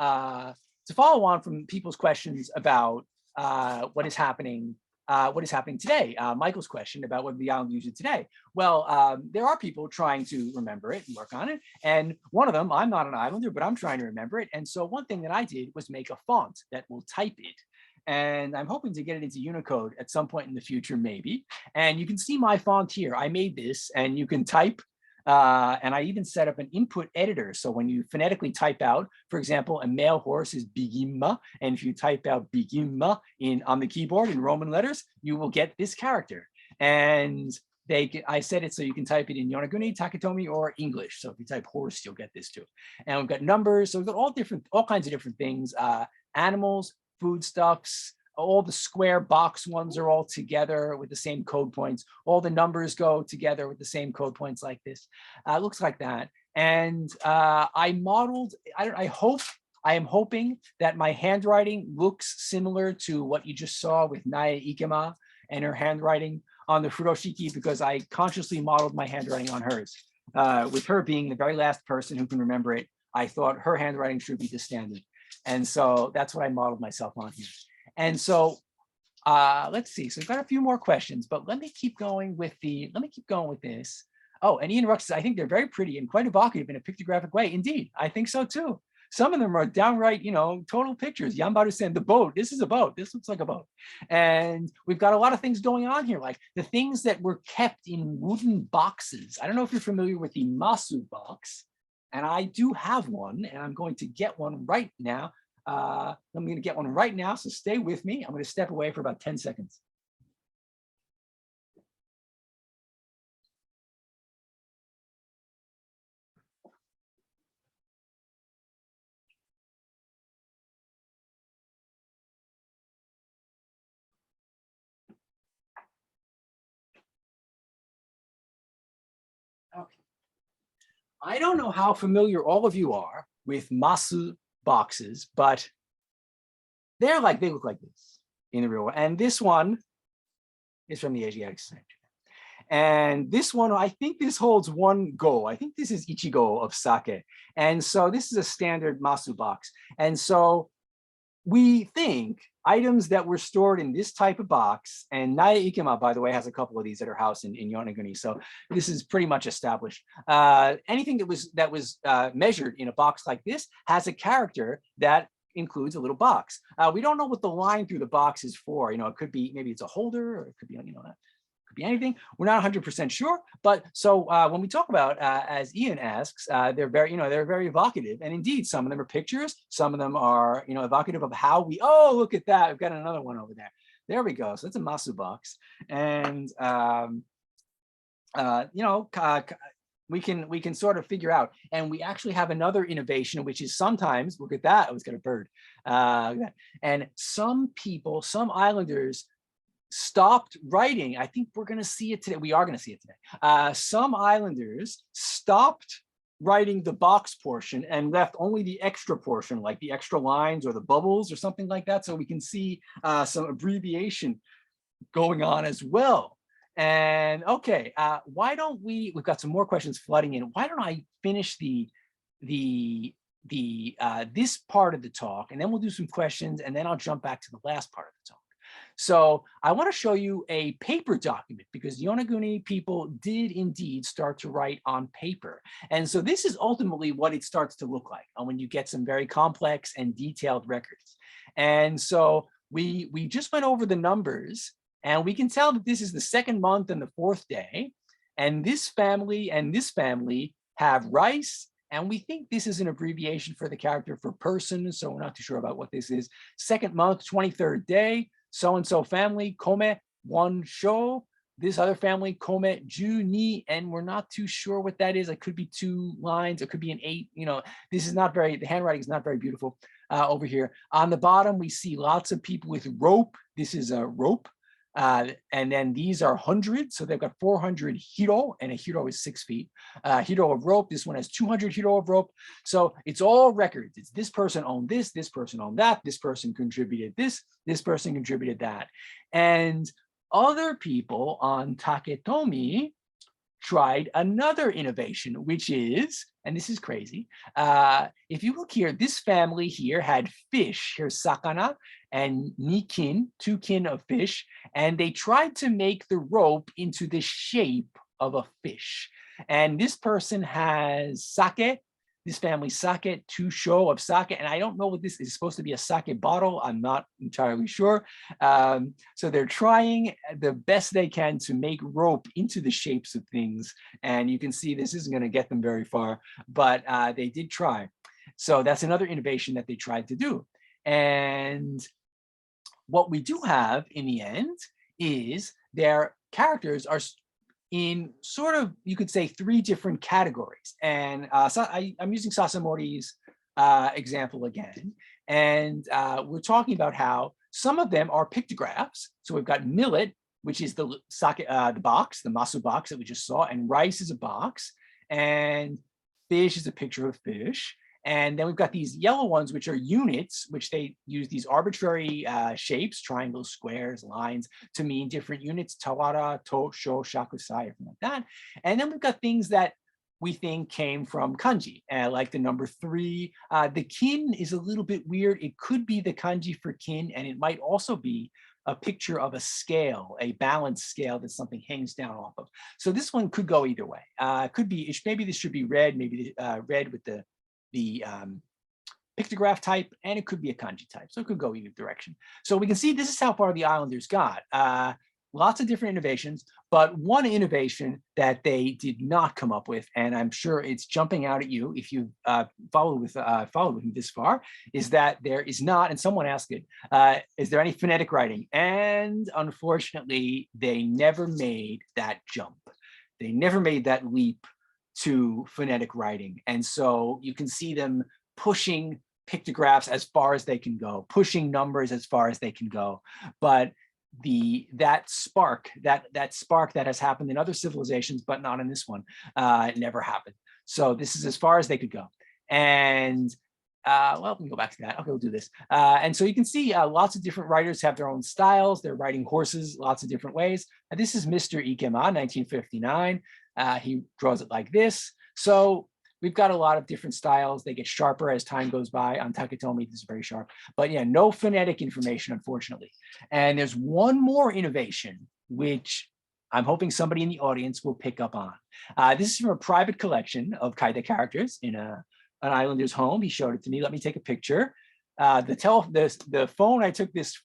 people's questions about what is happening today. Michael's question about what the island uses today. Well, there are people trying to remember it and work on it. And one of them, I'm not an islander, but I'm trying to remember it. And so one thing that I did was make a font that will type it. And I'm hoping to get it into Unicode at some point in the future, maybe. And you can see my font here. I made this, and you can type. And I even set up an input editor. So when you phonetically type out, for example, a male horse is bigimma. And if you type out bigimma on the keyboard in Roman letters, you will get this character. And I set it so you can type it in Yonaguni, Taketomi, or English. So if you type horse, you'll get this too. And we've got numbers. So we've got all kinds of different things, animals, foodstuffs. All the square box ones are all together with the same code points. All the numbers go together with the same code points like this. It looks like that. And I modeled, I am hoping that my handwriting looks similar to what you just saw with Naya Ikema and her handwriting on the furoshiki, because I consciously modeled my handwriting on hers. With her being the very last person who can remember it, I thought her handwriting should be the standard. And so that's what I modeled myself on here. And so let's see. So we've got a few more questions, but let me keep going with this. Oh, and Ian Ruck says, I think they're very pretty and quite evocative in a pictographic way. Indeed, I think so too. Some of them are downright, total pictures. Yambaru said the boat. This is a boat. This looks like a boat. And we've got a lot of things going on here, like the things that were kept in wooden boxes. I don't know if you're familiar with the Masu box, and I do have one, and I'm going to get one right now. I'm going to get one right now, so stay with me. I'm going to step away for about 10 seconds. Okay. I don't know how familiar all of you are with masu boxes, but they look like this in the real world. And this one is from the Asiatic Society. And this one, I think this holds one go. I think this is ichigo of sake. And so this is a standard masu box. And so we think items that were stored in this type of box, and Naya Ikema, by the way, has a couple of these at her house in Yonaguni. So this is pretty much established. Anything that was measured in a box like this has a character that includes a little box. We don't know what the line through the box is for. It could be, maybe it's a holder, or it could be, could be anything. We're not 100% sure. But so when we talk about, as Ian asks, they're very evocative. And indeed, some of them are pictures. Some of them are, evocative of how we, oh, look at that. I've got another one over there. There we go. So that's a masu box. And, we can sort of figure out, and we actually have another innovation, which is sometimes, look at that, oh, it's got a bird. And some people, some islanders stopped writing. I think we're going to see it today. We are going to see it today. Some islanders stopped writing the box portion and left only the extra portion, like the extra lines or the bubbles or something like that. So we can see some abbreviation going on as well. And okay, why don't we've got some more questions flooding in. Why don't I finish this part of the talk, and then we'll do some questions, and then I'll jump back to the last part of the talk. So I want to show you a paper document, because Yonaguni people did indeed start to write on paper. And so this is ultimately what it starts to look like when you get some very complex and detailed records. And so we just went over the numbers, and we can tell that this is the second month and the fourth day. And this family have rice. And we think this is an abbreviation for the character for person. So we're not too sure about what this is. Second month, 23rd day. So-and-so family, kome, one sho. This other family, kome, ju, ni, and we're not too sure what that is. It could be 2 lines, it could be an 8. This is not very, the handwriting is not very beautiful over here. On the bottom, we see lots of people with rope. This is a rope. And then these are hundreds. So they've got 400 hiro, and a hiro is 6 feet. Hiro of rope. This one has 200 hiro of rope. So it's all records. It's this person owned this person owned that, this person contributed this person contributed that. And other people on Taketomi tried another innovation, which is, and this is crazy, if you look here, this family here had fish, here's sakana, and nikin, 2 kin of fish, and they tried to make the rope into the shape of a fish. And this person has sake, this family sake, 2 sho of sake, and I don't know what this is supposed to be, a sake bottle, I'm not entirely sure. So they're trying the best they can to make rope into the shapes of things, and you can see this isn't going to get them very far, but they did try. So that's another innovation that they tried to do. And what we do have in the end is their characters are in sort of, you could say, 3 different categories. And I'm using Sasamori's example again. And we're talking about how some of them are pictographs. So we've got millet, which is the sake, the box, the masu box that we just saw, and rice is a box, and fish is a picture of fish. And then we've got these yellow ones, which are units, which they use these arbitrary shapes, triangles, squares, lines, to mean different units, tawara, to, sho, shakusai, everything like that. And then we've got things that we think came from kanji, like the number 3. The kin is a little bit weird. It could be the kanji for kin, and it might also be a picture of a scale, a balance scale that something hangs down off of. So this one could go either way. Could be, maybe this should be red, maybe red with the pictograph type, and it could be a kanji type. So it could go either direction. So we can see this is how far the Islanders got. Lots of different innovations, but one innovation that they did not come up with, and I'm sure it's jumping out at you if you followed with me this far, is that there is not, and someone asked it, is there any phonetic writing? And unfortunately, they never made that jump. They never made that leap to phonetic writing. And so you can see them pushing pictographs as far as they can go, pushing numbers as far as they can go. But that spark that has happened in other civilizations, but not in this one, it never happened. So this is as far as they could go. And well, we can go back to that. Okay, we'll do this. And so you can see lots of different writers have their own styles. They're writing horses lots of different ways. This is Mr. Ikema, 1959. He draws it like this. So we've got a lot of different styles. They get sharper as time goes by. On Taketomi, this is very sharp. But yeah, no phonetic information, unfortunately. And there's one more innovation, which I'm hoping somebody in the audience will pick up on. This is from a private collection of kaida characters in an islander's home. He showed it to me. Let me take a picture. The phone I took this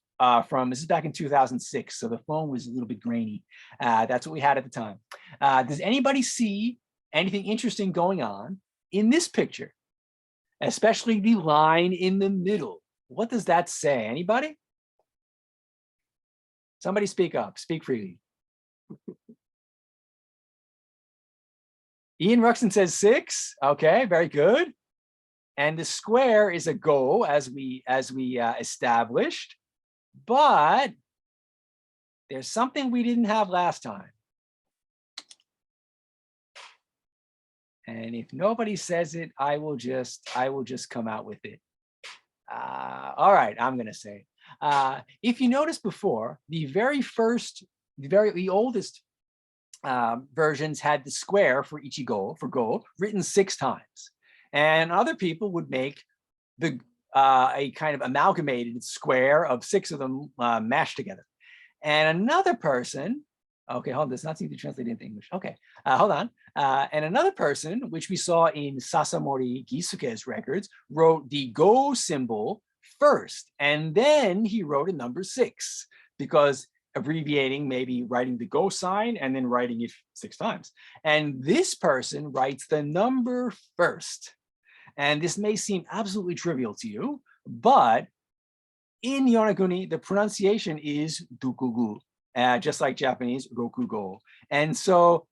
from, this is back in 2006, so the phone was a little bit grainy. That's what we had at the time. Does anybody see anything interesting going on in this picture, especially the line in the middle? What does that say? Anybody? Somebody speak up, speak freely. Ian Ruxton says 6. Okay, very good. And the square is a go, as we established, but there's something we didn't have last time. And if nobody says it, I will just come out with it. All right, I'm gonna say. If you notice before, the oldest versions had the square for ichigo, for go, written 6 times. And other people would make a kind of amalgamated square of 6 of them mashed together. And another person, okay, hold on, does not seem to translate into English. Okay, hold on. And another person, which we saw in Sasamori Gisuke's records, wrote the go symbol first, and then he wrote a number 6, because abbreviating, maybe writing the go sign and then writing it 6 times. And this person writes the number first. And this may seem absolutely trivial to you, but in Yonaguni, the pronunciation is dukugu, just like Japanese rokugo. And so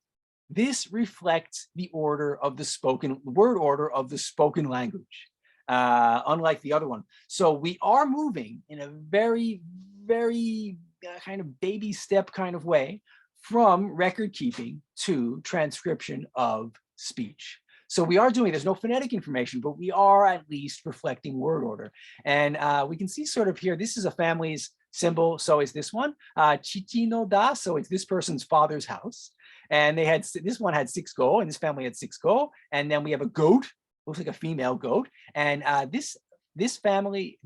this reflects the order of the spoken word order of the spoken language, unlike the other one. So we are moving in a very, very kind of baby step kind of way from record keeping to transcription of speech. So we are doing, there's no phonetic information, but we are at least reflecting word order. And we can see sort of here, this is a family's symbol. So is this one, Chichi no da, so it's this person's father's house. And they had, this one had 6 go, and this family had 6 go. And then we have a goat, looks like a female goat. And this family,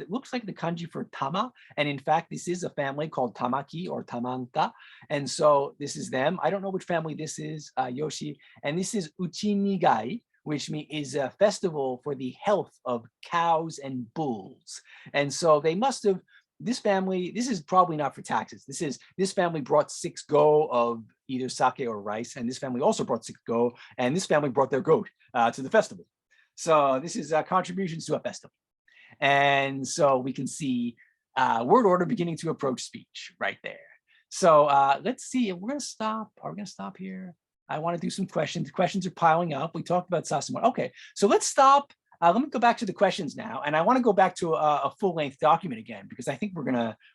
looks like the kanji for tama. And in fact, this is a family called Tamaki or Tamanka. And so this is them. I don't know which family this is, Yoshi. And this is Uchinigai, which is a festival for the health of cows and bulls. And so they must have, this family, this is probably not for taxes. This family brought 6 go of either sake or rice. And this family also brought 6 go. And this family brought their goat to the festival. So this is contributions to a festival. And so we can see word order beginning to approach speech right there. So let's see, we're gonna stop. Are we gonna stop here? I wanna do some questions. The questions are piling up. We talked about Sasamori. Okay, so let's stop. Let me go back to the questions now. And I wanna go back to a full-length document again, because I think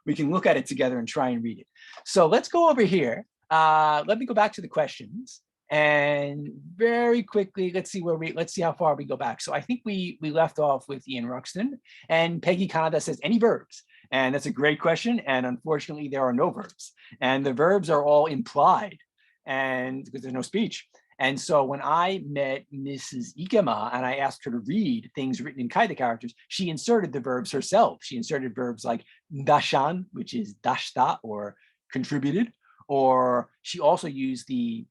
we can look at it together and try and read it. So let's go over here. Let me go back to the questions. And very quickly, let's see how far we go back. So I think we left off with Ian Ruxton, and Peggy Kanada says, any verbs? And that's a great question. And unfortunately, there are no verbs. And the verbs are all implied, and because there's no speech. And so when I met Mrs. Ikema and I asked her to read things written in kaida characters, she inserted the verbs herself. She inserted verbs like dashan, which is dashita or contributed, or she also used the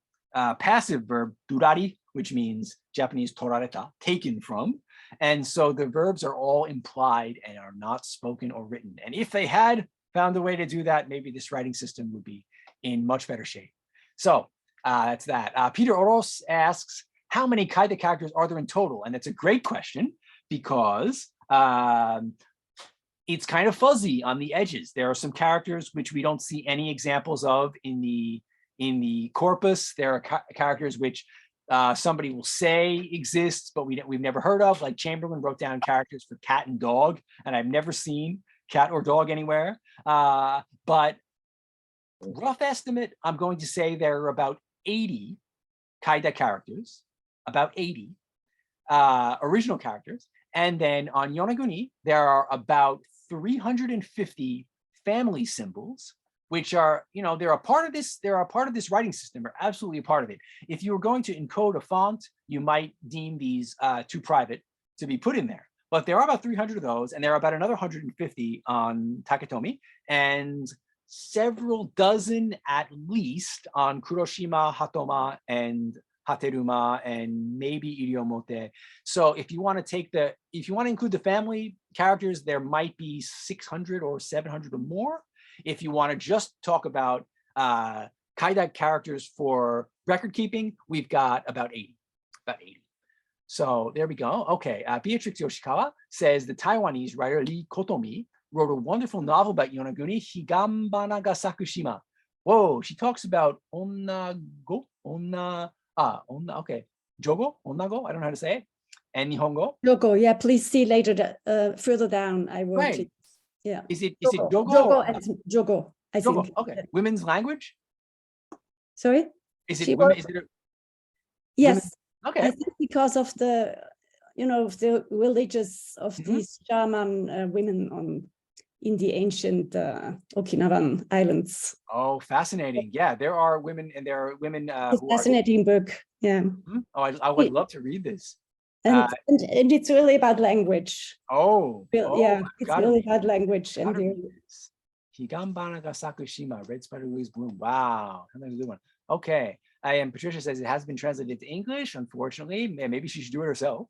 passive verb durari, which means Japanese torareta, taken from. And so the verbs are all implied and are not spoken or written. And if they had found a way to do that, maybe this writing system would be in much better shape. So that's that. Peter Oros asks, how many kaida characters are there in total? And that's a great question, because it's kind of fuzzy on the edges. There are some characters which we don't see any examples of in the corpus. There are characters which somebody will say exists, but we've never heard of. Like Chamberlain wrote down characters for cat and dog, and I've never seen cat or dog anywhere. But rough estimate, I'm going to say there are about 80 kaida characters. about 80 original characters. And then on Yonaguni, there are about 350 family symbols, which are, they're a part of this writing system. They're absolutely a part of it. If you were going to encode a font, you might deem these too private to be put in there. But there are about 300 of those, and there are about another 150 on Taketomi, and several dozen at least on Kuroshima, Hatoma, and Hateruma, and maybe Iriomote. So if you want to include the family characters, there might be 600 or 700 or more. If you want to just talk about kaida characters for record keeping, we've got about 80. So there we go. Okay, Beatrix Yoshikawa says the Taiwanese writer Lee Kotomi wrote a wonderful novel about Yonaguni, Higambana ga Sakushima. Whoa, she talks about okay, Jogo, Onago, I don't know how to say it, and Nihongo.
Jogo, yeah, please see later, further down, I wrote
Right.
it. Yeah.
Is it Jogo?
Jogo and Jogo, I think.
Okay, women's language?
Sorry?
Is it
She
women?
wrote-
Is it
Yes.
okay.
I think because of the, the religious of these shaman women in the ancient Okinawan islands.
Oh, fascinating. Yeah, there are women, and there are women
It's a fascinating book. Yeah.
Oh, I would love to read this.
And it's really about language.
Yeah,
it's really about language. And
Higambana ga Sakushima, Red Spider Lilies Bloom. Wow, that's a good one. Okay, and Patricia says it has been translated into English, unfortunately. Maybe she should do it herself.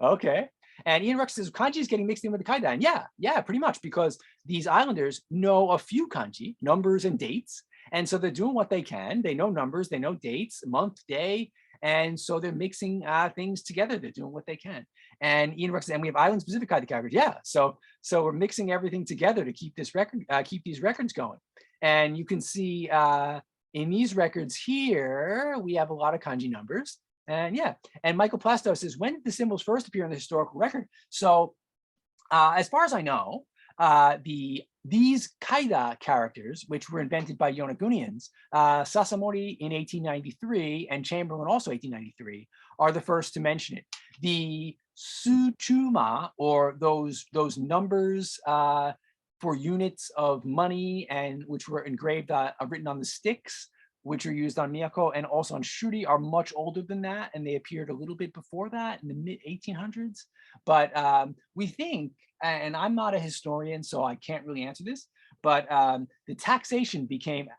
Okay. And Ian Rex says kanji is getting mixed in with the kaida. And yeah, pretty much, because these islanders know a few kanji, numbers and dates. And so they're doing what they can. They know numbers, they know dates, month, day. And so they're mixing things together. They're doing what they can. And Ian Rex says, and we have island specific kaida characters. Yeah. So we're mixing everything together to keep this record, keep these records going. And you can see in these records here, we have a lot of kanji numbers. And Michael Plasto says, when did the symbols first appear in the historical record? So as far as I know, these kaida characters, which were invented by Yonagunians, Sasamori in 1893 and Chamberlain also 1893, are the first to mention it. The suchuma, or those numbers for units of money, and which were engraved, written on the sticks, which are used on miyako and also on shuri, are much older than that, and they appeared a little bit before that in the mid 1800s. But we think, and I'm not a historian, so I can't really answer this, but the taxation became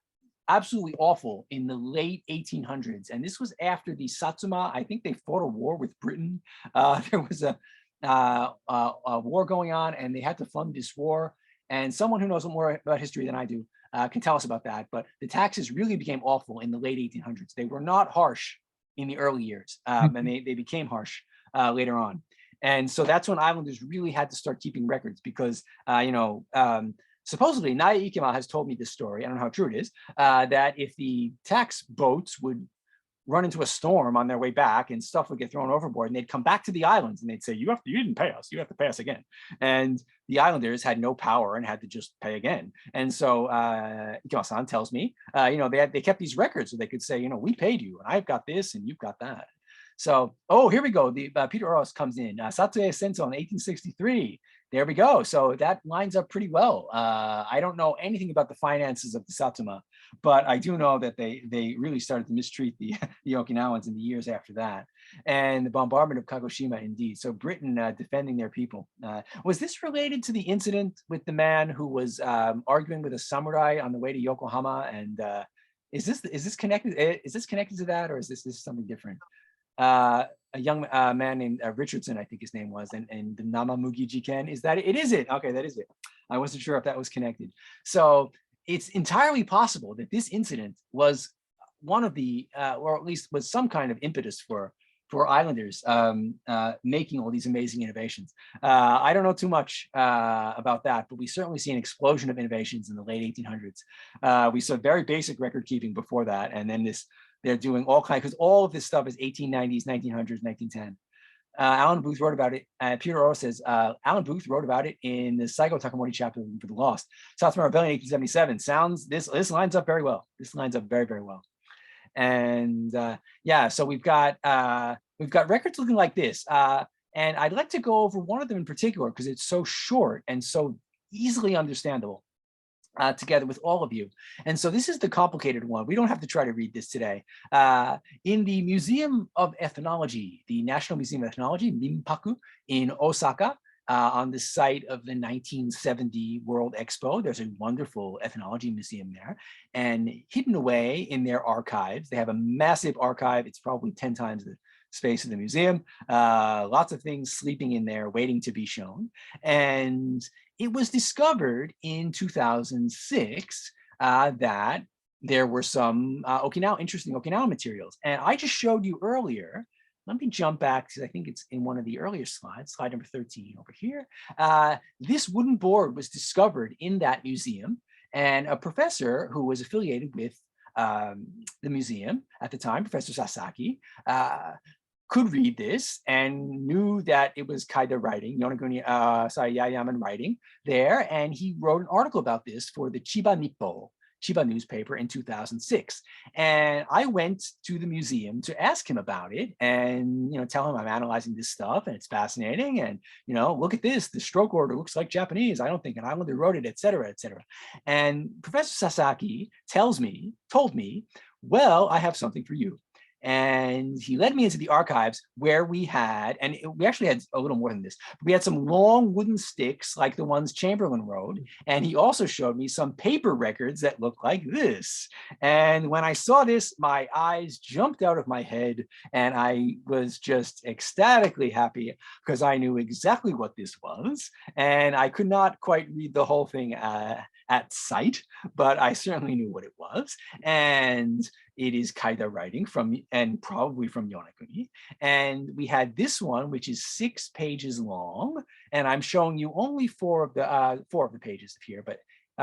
absolutely awful in the late 1800s, and this was after the Satsuma. I think they fought a war with Britain. There was a war going on, and they had to fund this war. And someone who knows more about history than I do can tell us about that. But the taxes really became awful in the late 1800s. They were not harsh in the early years, and they became harsh later on. And so that's when islanders really had to start keeping records, because supposedly Naya Ikema has told me this story. I don't know how true it is, that if the tax boats would run into a storm on their way back and stuff would get thrown overboard, and they'd come back to the islands and they'd say, you didn't pay us, you have to pay us again. And the islanders had no power and had to just pay again. And so Ikema-san tells me, they kept these records so they could say, we paid you, and I've got this and you've got that. So, here we go. The Peter Oros comes in. Satsue Senso in 1863. There we go. So that lines up pretty well. I don't know anything about the finances of the Satsuma, but I do know that they really started to mistreat the Okinawans in the years after that. And the bombardment of Kagoshima, indeed. So Britain defending their people. Was this related to the incident with the man who was arguing with a samurai on the way to Yokohama? And is this connected? Is this connected to that, or is this something different? A young man named Richardson, I think his name was, and the Namamugi Jiken. Is that it? It is it. Okay, that is it. I wasn't sure if that was connected. So it's entirely possible that this incident was one of the, or at least was some kind of impetus for islanders making all these amazing innovations. I don't know too much about that, but we certainly see an explosion of innovations in the late 1800s. We saw very basic record keeping before that, and then they're doing all kinds, because all of this stuff is 1890s, 1900s, 1910. Alan Booth wrote about it. Peter Orr says, Alan Booth wrote about it in the Saigo Takamori chapter for the Lost. Satsuma Rebellion 1877. This lines up very well. This lines up very, very well. And so we've got we've got records looking like this. And I'd like to go over one of them in particular because it's so short and so easily understandable together with all of you. And so this is the complicated one. We don't have to try to read this today. In the Museum of Ethnology, the National Museum of Ethnology, Minpaku, in Osaka, on the site of the 1970 World Expo. There's a wonderful ethnology museum there. And hidden away in their archives, they have a massive archive. It's probably 10 times the space of the museum. Lots of things sleeping in there waiting to be shown. And it was discovered in 2006 that there were some interesting Okinawa materials. And I just showed you earlier. Let me jump back because I think it's in one of the earlier slides, slide number 13 over here. This wooden board was discovered in that museum, and a professor who was affiliated with the museum at the time, Professor Sasaki, could read this and knew that it was kaida writing, Yayaman writing there, and he wrote an article about this for the Chiba newspaper in 2006. And I went to the museum to ask him about it and, tell him I'm analyzing this stuff and it's fascinating. And, look at this, the stroke order looks like Japanese. I don't think an islander wrote it, et cetera, et cetera. And Professor Sasaki told me, well, I have something for you. And he led me into the archives where we had, and we actually had a little more than this. We had some long wooden sticks like the ones Chamberlain wrote. And he also showed me some paper records that looked like this. And when I saw this, my eyes jumped out of my head and I was just ecstatically happy because I knew exactly what this was. And I could not quite read the whole thing at sight, but I certainly knew what it was. And it is kaida writing and probably from Yonaguni. And we had this one, which is 6 pages long. And I'm showing you only 4 of the pages here, but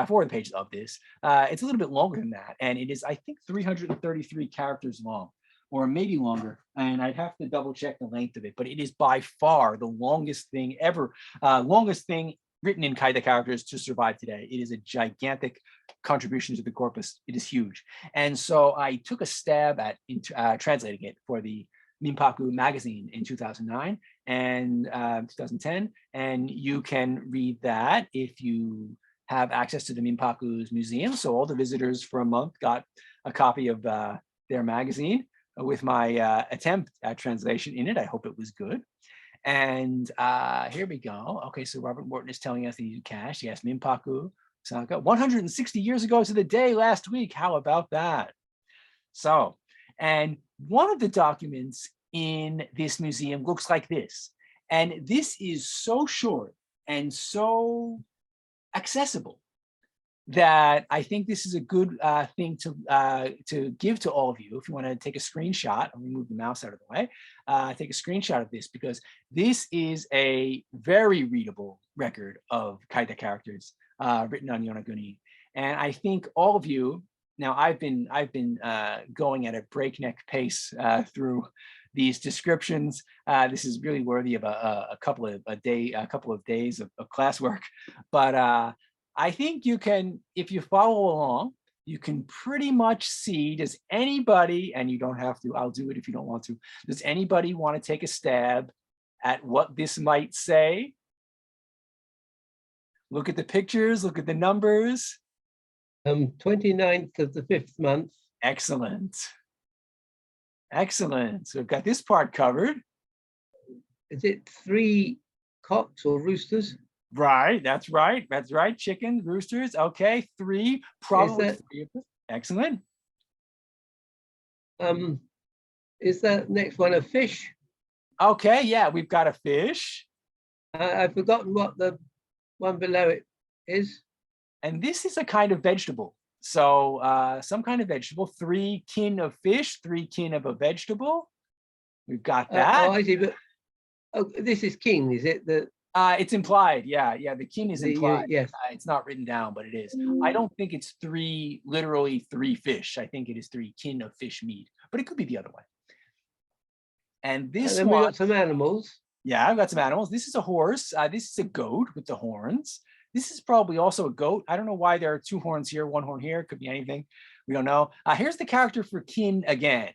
4 of the pages of this. It's a little bit longer than that. And it is, I think, 333 characters long, or maybe longer. And I'd have to double check the length of it, but it is by far the longest thing ever, written in kaida characters to survive today. It is a gigantic contribution to the corpus. It is huge. And so I took a stab at translating it for the Minpaku magazine in 2009 and 2010. And you can read that if you have access to the Minpaku's museum. So all the visitors for a month got a copy of their magazine with my attempt at translation in it. I hope it was good. And here we go. Okay, so Robert Morton is telling us that he used cash. Yes, Minpaku, Osaka, 160 years ago to the day last week. How about that? So, and one of the documents in this museum looks like this. And this is so short and so accessible that I think this is a good thing to give to all of you. If you want to take a screenshot, I'll move the mouse out of the way, take a screenshot of this because this is a very readable record of kaida characters written on Yonaguni. And I think all of you, now I've been going at a breakneck pace through these descriptions. This is really worthy of a couple of days of classwork, but I think you can, if you follow along, you can pretty much see, does anybody, and you don't have to, I'll do it if you don't want to, does anybody want to take a stab at what this might say? Look at the pictures, look at the numbers.
29th of the 5th month.
Excellent. Excellent. So we've got this part covered.
Is it 3 cocks or roosters?
Right, that's right. That's right. Chickens, roosters. Okay, 3, probably 3 of them. Excellent.
Is that next one a fish?
Okay, yeah, we've got a fish.
I've forgotten what the one below it is. And
this is a kind of vegetable. So some kind of vegetable, 3 kin of fish, 3 kin of a vegetable. We've got that.
I see, but this is kin, is it?
It's implied, yeah. The kin is implied.
Yes.
It's not written down, but it is. I don't think it's literally 3 fish. I think it is 3 kin of fish meat, but it could be the other way. And this
one. We got some animals.
Yeah, I've got some animals. This is a horse. This is a goat with the horns. This is probably also a goat. I don't know why there are 2 horns here, 1 horn here. Could be anything. We don't know. Here's the character for kin again.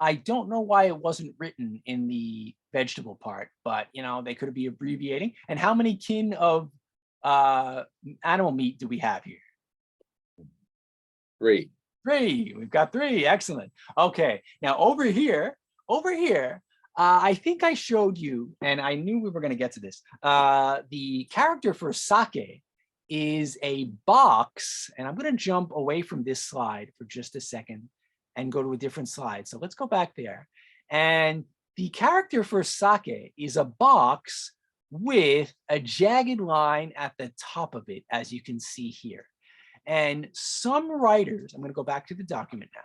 I don't know why it wasn't written in the vegetable part, but they could be abbreviating. And how many kin of animal meat do we have here?
3.
3. We've got 3. Excellent. Okay. Now over here, I think I showed you, and I knew we were going to get to this. The character for sake is a box, and I'm going to jump away from this slide for just a second and go to a different slide. So let's go back there. And the character for sake is a box with a jagged line at the top of it, as you can see here. And some writers, I'm going to go back to the document now.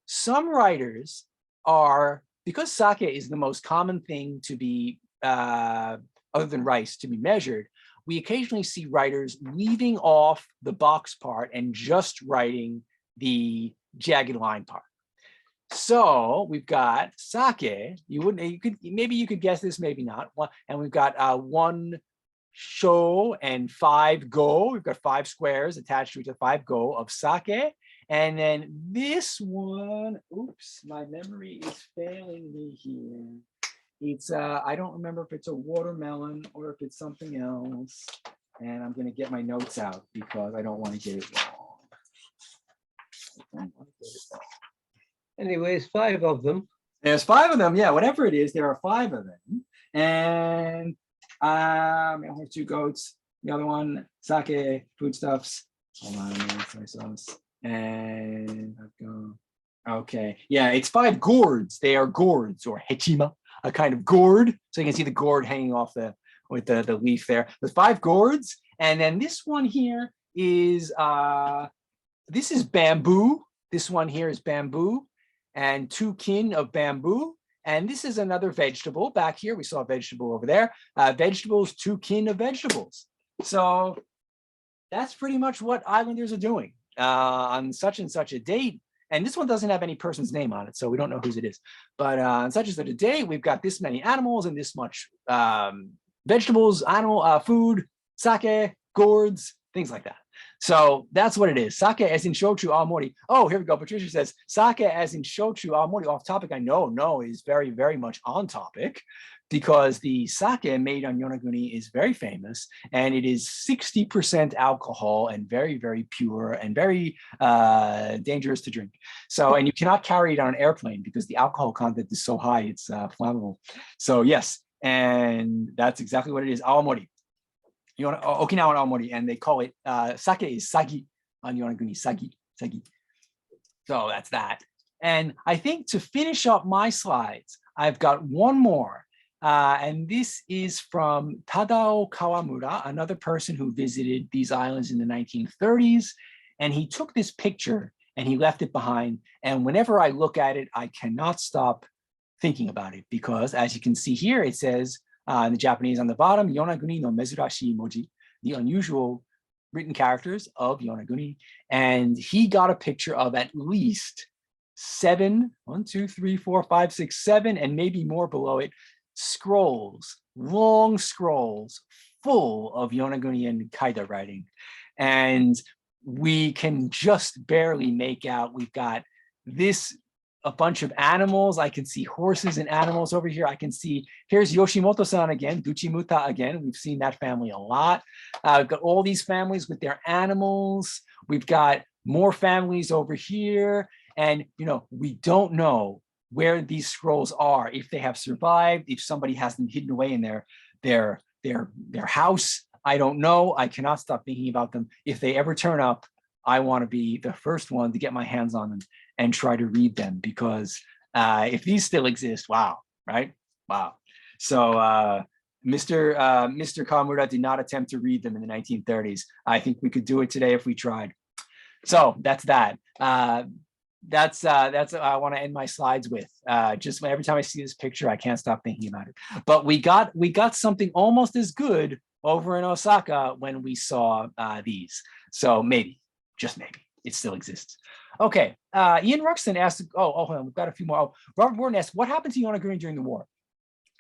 Some writers are, because sake is the most common thing to be, other than rice, to be measured, we occasionally see writers leaving off the box part and just writing the jagged line part. So we've got sake. Maybe you could guess this, maybe not. And we've got 1 sho and 5 go. We've got 5 squares attached to each other, 5 go of sake. And then this one, oops, my memory is failing me here. It's, I don't remember if it's a watermelon or if it's something else. And I'm going to get my notes out because I don't want to get it wrong.
Anyway, it's 5 of them.
There's 5 of them. Yeah, whatever it is, there are 5 of them. And I have 2 goats. The other one, sake, foodstuffs. Hold on, sauce. And okay, yeah, it's 5 gourds. They are gourds, or hechima, a kind of gourd. So you can see the gourd hanging off with the leaf there. There's 5 gourds, and then this one here is this is bamboo. This one here is bamboo, and 2 kin of bamboo. And this is another vegetable. Back here, we saw a vegetable over there. Vegetables, 2 kin of vegetables. So that's pretty much what islanders are doing on such and such a date. And this one doesn't have any person's name on it, so we don't know whose it is. But on such and such a date, we've got this many animals and this much vegetables, animal food, sake, gourds, things like that. So that's what it is. Sake as in shochu aomori. Oh, here we go. Patricia says, sake as in shochu aomori. Off topic, I know, no, is very, very much on topic, because the sake made on Yonaguni is very famous, and it is 60% alcohol and very, very pure and very dangerous to drink. So, and you cannot carry it on an airplane because the alcohol content is so high, it's flammable. So yes, and that's exactly what it is. Aomori. Okinawa aomori, and they call it sake is sagi on Yonaguni, sagi. So that's that. And I think to finish up my slides, I've got one more, and this is from Tadao Kawamura, another person who visited these islands in the 1930s, and he took this picture and he left it behind. And whenever I look at it, I cannot stop thinking about it, because as you can see here, it says, in the Japanese on the bottom, Yonaguni no mezurashi moji, the unusual written characters of Yonaguni. And he got a picture of at least 7, 1, 2, 3, 4, 5, 6, 7, and maybe more below it, scrolls, long scrolls full of Yonaguni and kaida writing. And we can just barely make out, we've got a bunch of animals. I can see horses and animals over here. I can see, here's Yoshimoto-san again, Duchimuta again. We've seen that family a lot. We've got all these families with their animals. We've got more families over here. And, we don't know where these scrolls are, if they have survived, if somebody has them hidden away in their house. I don't know. I cannot stop thinking about them. If they ever turn up, I want to be the first one to get my hands on them and try to read them, because if these still exist, wow, right? Wow. So Mr. Kawamura did not attempt to read them in the 1930s. I think we could do it today if we tried. So that's that. That's what I want to end my slides with. Just every time I see this picture, I can't stop thinking about it. But we got something almost as good over in Osaka when we saw these. So maybe, just maybe, it still exists. Okay, Ian Ruxton asked, hold on, we've got a few more. Robert Warren asked, what happened to Yonaguni during the war?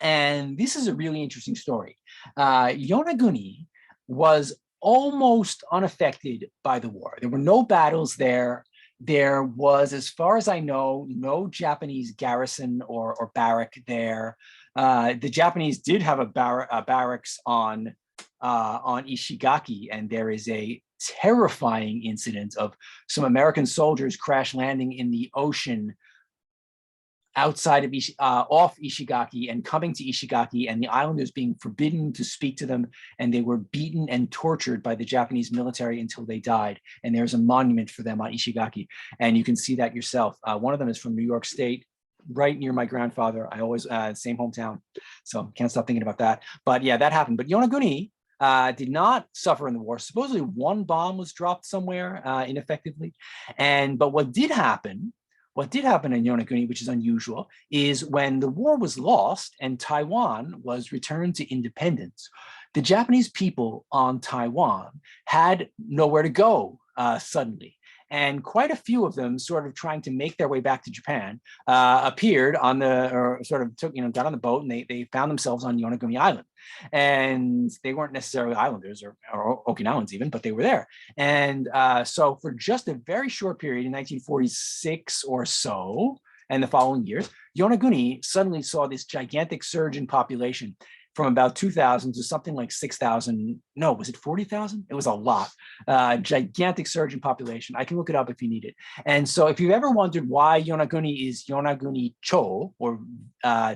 And this is a really interesting story. Yonaguni was almost unaffected by the war. There were no battles there. there was, as far as I know, no Japanese garrison or barrack there. The Japanese did have a barracks on Ishigaki, and there is a terrifying incident of some American soldiers crash landing in the ocean outside of off Ishigaki and coming to Ishigaki, and the islanders being forbidden to speak to them, and they were beaten and tortured by the Japanese military until they died. And there's a monument for them on Ishigaki, and you can see that yourself. One of them is from New York State, right near my grandfather. I always same hometown, so can't stop thinking about that. But yeah, that happened. But Yonaguni did not suffer in the war. Supposedly one bomb was dropped somewhere ineffectively, but what did happen in Yonaguni, which is unusual, is when the war was lost and Taiwan was returned to independence, the Japanese people on Taiwan had nowhere to go suddenly. And quite a few of them, sort of trying to make their way back to Japan, appeared on got on the boat, and they found themselves on Yonaguni Island. And they weren't necessarily islanders or Okinawans even, but they were there. And so for just a very short period in 1946 or so, and the following years, Yonaguni suddenly saw this gigantic surge in population from about 2,000 to something like 6,000. No, was it 40,000? It was a lot. Gigantic surge in population. I can look it up if you need it. And so if you've ever wondered why Yonaguni is Yonaguni-cho, or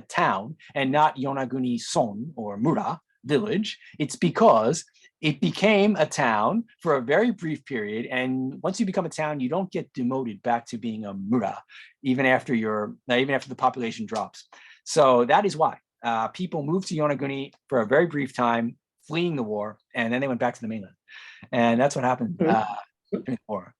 town, and not Yonaguni-son, or mura, village, it's because it became a town for a very brief period. And once you become a town, you don't get demoted back to being a mura, even after the population drops. So that is why. People moved to Yonaguni for a very brief time, fleeing the war, and then they went back to the mainland. And that's what happened during the war.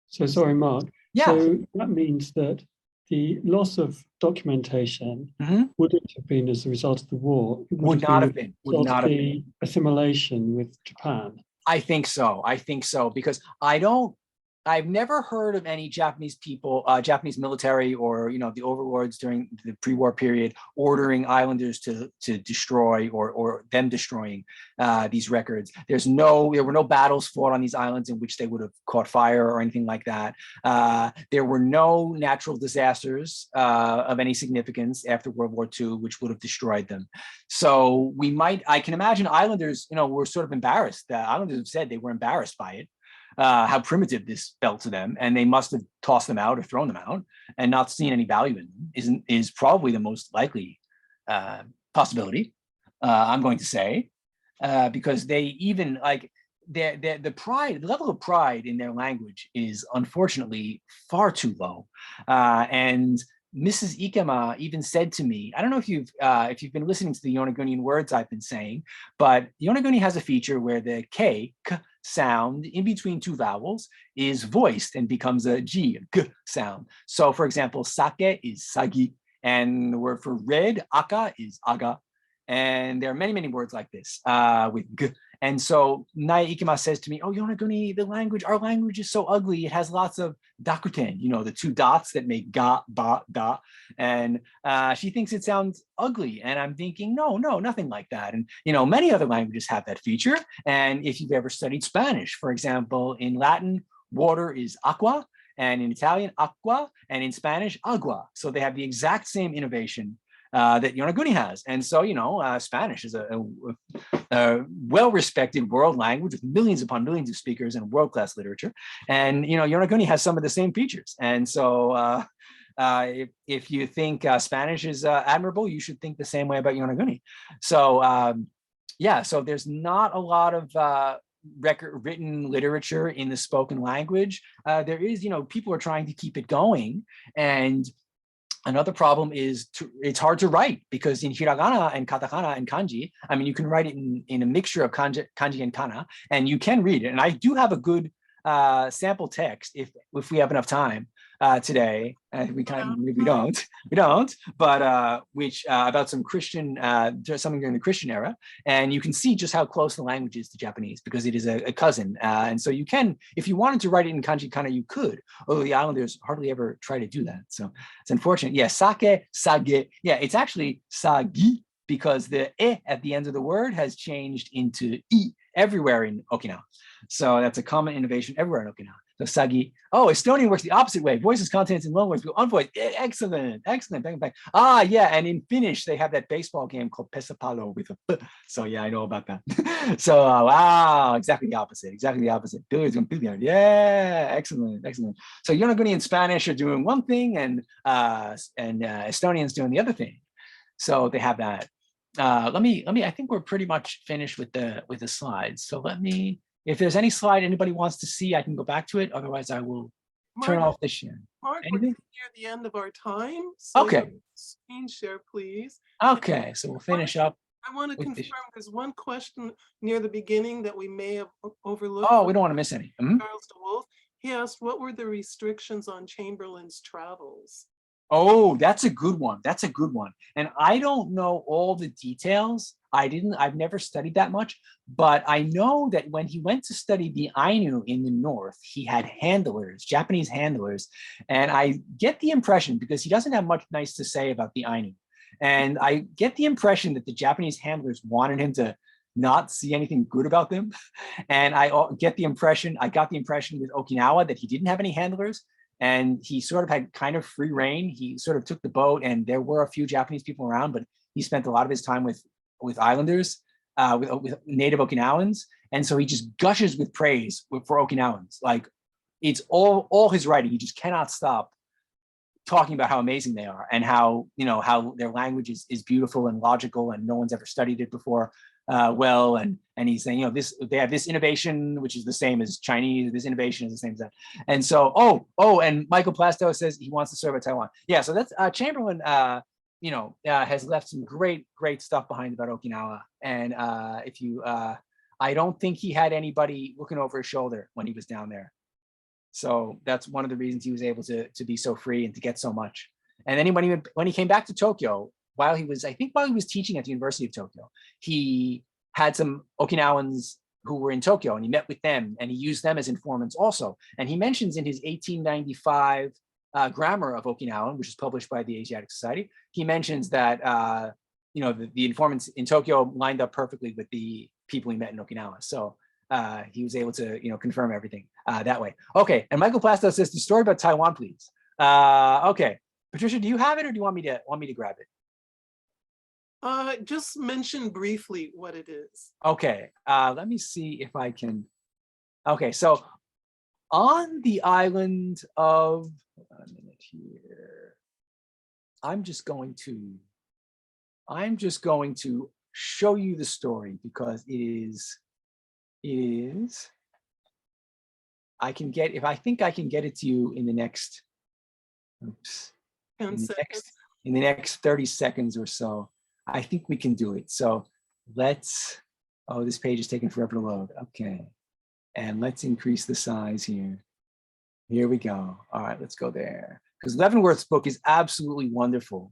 So sorry, Mark.
Yeah.
So that means that the loss of documentation wouldn't have been as a result of the war. It
Would not have been. Would not have been.
Assimilation with Japan.
I think so, because I've never heard of any Japanese people, Japanese military, or the overlords during the pre-war period ordering islanders to destroy or them destroying these records. There were no battles fought on these islands in which they would have caught fire or anything like that. There were no natural disasters of any significance after World War II, which would have destroyed them. So I can imagine islanders, were sort of embarrassed. The islanders have said they were embarrassed by it. How primitive this felt to them, and they must have tossed them out or thrown them out and not seen any value in them, is probably the most likely possibility, I'm going to say, because they even the level of pride in their language is unfortunately far too low. And Mrs. Ikema even said to me, I don't know if you've been listening to the Yonagunian words I've been saying, but Yonaguni has a feature where the k sound in between two vowels is voiced and becomes a g sound. So for example, sake is sagi, and the word for red, aka, is aga. And there are many, many words like this with g. And so Naya Ikema says to me, oh, Yonaguni, our language is so ugly. It has lots of dakuten, the two dots that make ga, ba, da. And she thinks it sounds ugly. And I'm thinking, no, nothing like that. And, many other languages have that feature. And if you've ever studied Spanish, for example, in Latin, water is aqua, and in Italian, acqua, and in Spanish, agua. So they have the exact same innovation that Yonaguni has. And so, Spanish is a well-respected world language with millions upon millions of speakers and world-class literature. And, Yonaguni has some of the same features. And so if you think Spanish is admirable, you should think the same way about Yonaguni. So, so there's not a lot of written literature in the spoken language. There is, people are trying to keep it going. And another problem is it's hard to write, because in hiragana and katakana and kanji, you can write it in a mixture of kanji and kana, and you can read it. And I do have a good sample text if we have enough time today. We don't, but which about some Christian, something during the Christian era, and you can see just how close the language is to Japanese, because it is a cousin. And so you can, if you wanted to write it in kanji kana, you could, although the islanders hardly ever try to do that. So it's unfortunate. Yeah, sake, sage. Yeah, it's actually sagi, because the e at the end of the word has changed into i everywhere in Okinawa. So that's a common innovation everywhere in Okinawa. So Sagi. Oh, Estonian works the opposite way. Voices, consonants, and loan words go unvoiced. Excellent, excellent. Bang, bang. Ah, yeah. And in Finnish, they have that baseball game called Pesapallo with a P. So yeah, I know about that. So wow, exactly the opposite. Exactly the opposite. Billiards and billiard. Yeah, excellent, excellent. So Yonaguni and Spanish are doing one thing, and Estonians doing the other thing. So they have that. Let me. I think we're pretty much finished with the slides. So let me. If there's any slide anybody wants to see, I can go back to it. Otherwise, I will turn off the share.
Mark, we're
Anything?
near the end of our time. So
Okay.
your screen share, please.
Okay, so we'll finish up.
I want to
with the-
confirm there's one question near the beginning that we may have overlooked.
Oh, we don't want to miss any. Mhm.
Charles DeWolf. He asked, what were the restrictions on Chamberlain's travels?
Oh, that's a good one. That's a good one. And I don't know all the details. I've never studied that much, but I know that when he went to study the Ainu in the north, he had handlers, Japanese handlers. And I get the impression, because he doesn't have much nice to say about the Ainu, and I get the impression that the Japanese handlers wanted him to not see anything good about them. And I got the impression with Okinawa that he didn't have any handlers, and he sort of had kind of free reign. He sort of took the boat, and there were a few Japanese people around, but he spent a lot of his time with islanders, with native Okinawans. And so he just gushes with praise for Okinawans. Like, it's all his writing. He just cannot stop talking about how amazing they are, and how, how their language is beautiful and logical, and no one's ever studied it before. Well, and he's saying, they have this innovation, which is the same as Chinese. This innovation is the same as that. And so, and Michael Plasto says he wants to serve at Taiwan. Yeah, so that's Chamberlain. Has left some great stuff behind about Okinawa. And I don't think he had anybody looking over his shoulder when he was down there. So that's one of the reasons he was able to be so free and to get so much. And then when he came back to Tokyo, while he was teaching at the University of Tokyo, he had some Okinawans who were in Tokyo, and he met with them, and he used them as informants also. And he mentions in his 1895 Grammar of Okinawan, which is published by the Asiatic Society, he mentions that the informants in Tokyo lined up perfectly with the people he met in Okinawa. So he was able to confirm everything that way. Okay, and Michael Plasto says the story about Taiwan, please. Okay, Patricia, do you have it, or do you want me to grab it?
Just mention briefly what it is.
Okay, let me see if I can. Okay, so on the island of, hold on a minute here. I'm just going to show you the story, because it is. I think I can get it to you in the next. Oops.
10 seconds.
In the next 30 seconds or so. I think we can do it. So let's, this page is taking forever to load. Okay. And let's increase the size here. Here we go. All right, let's go there. Because Leavenworth's book is absolutely wonderful.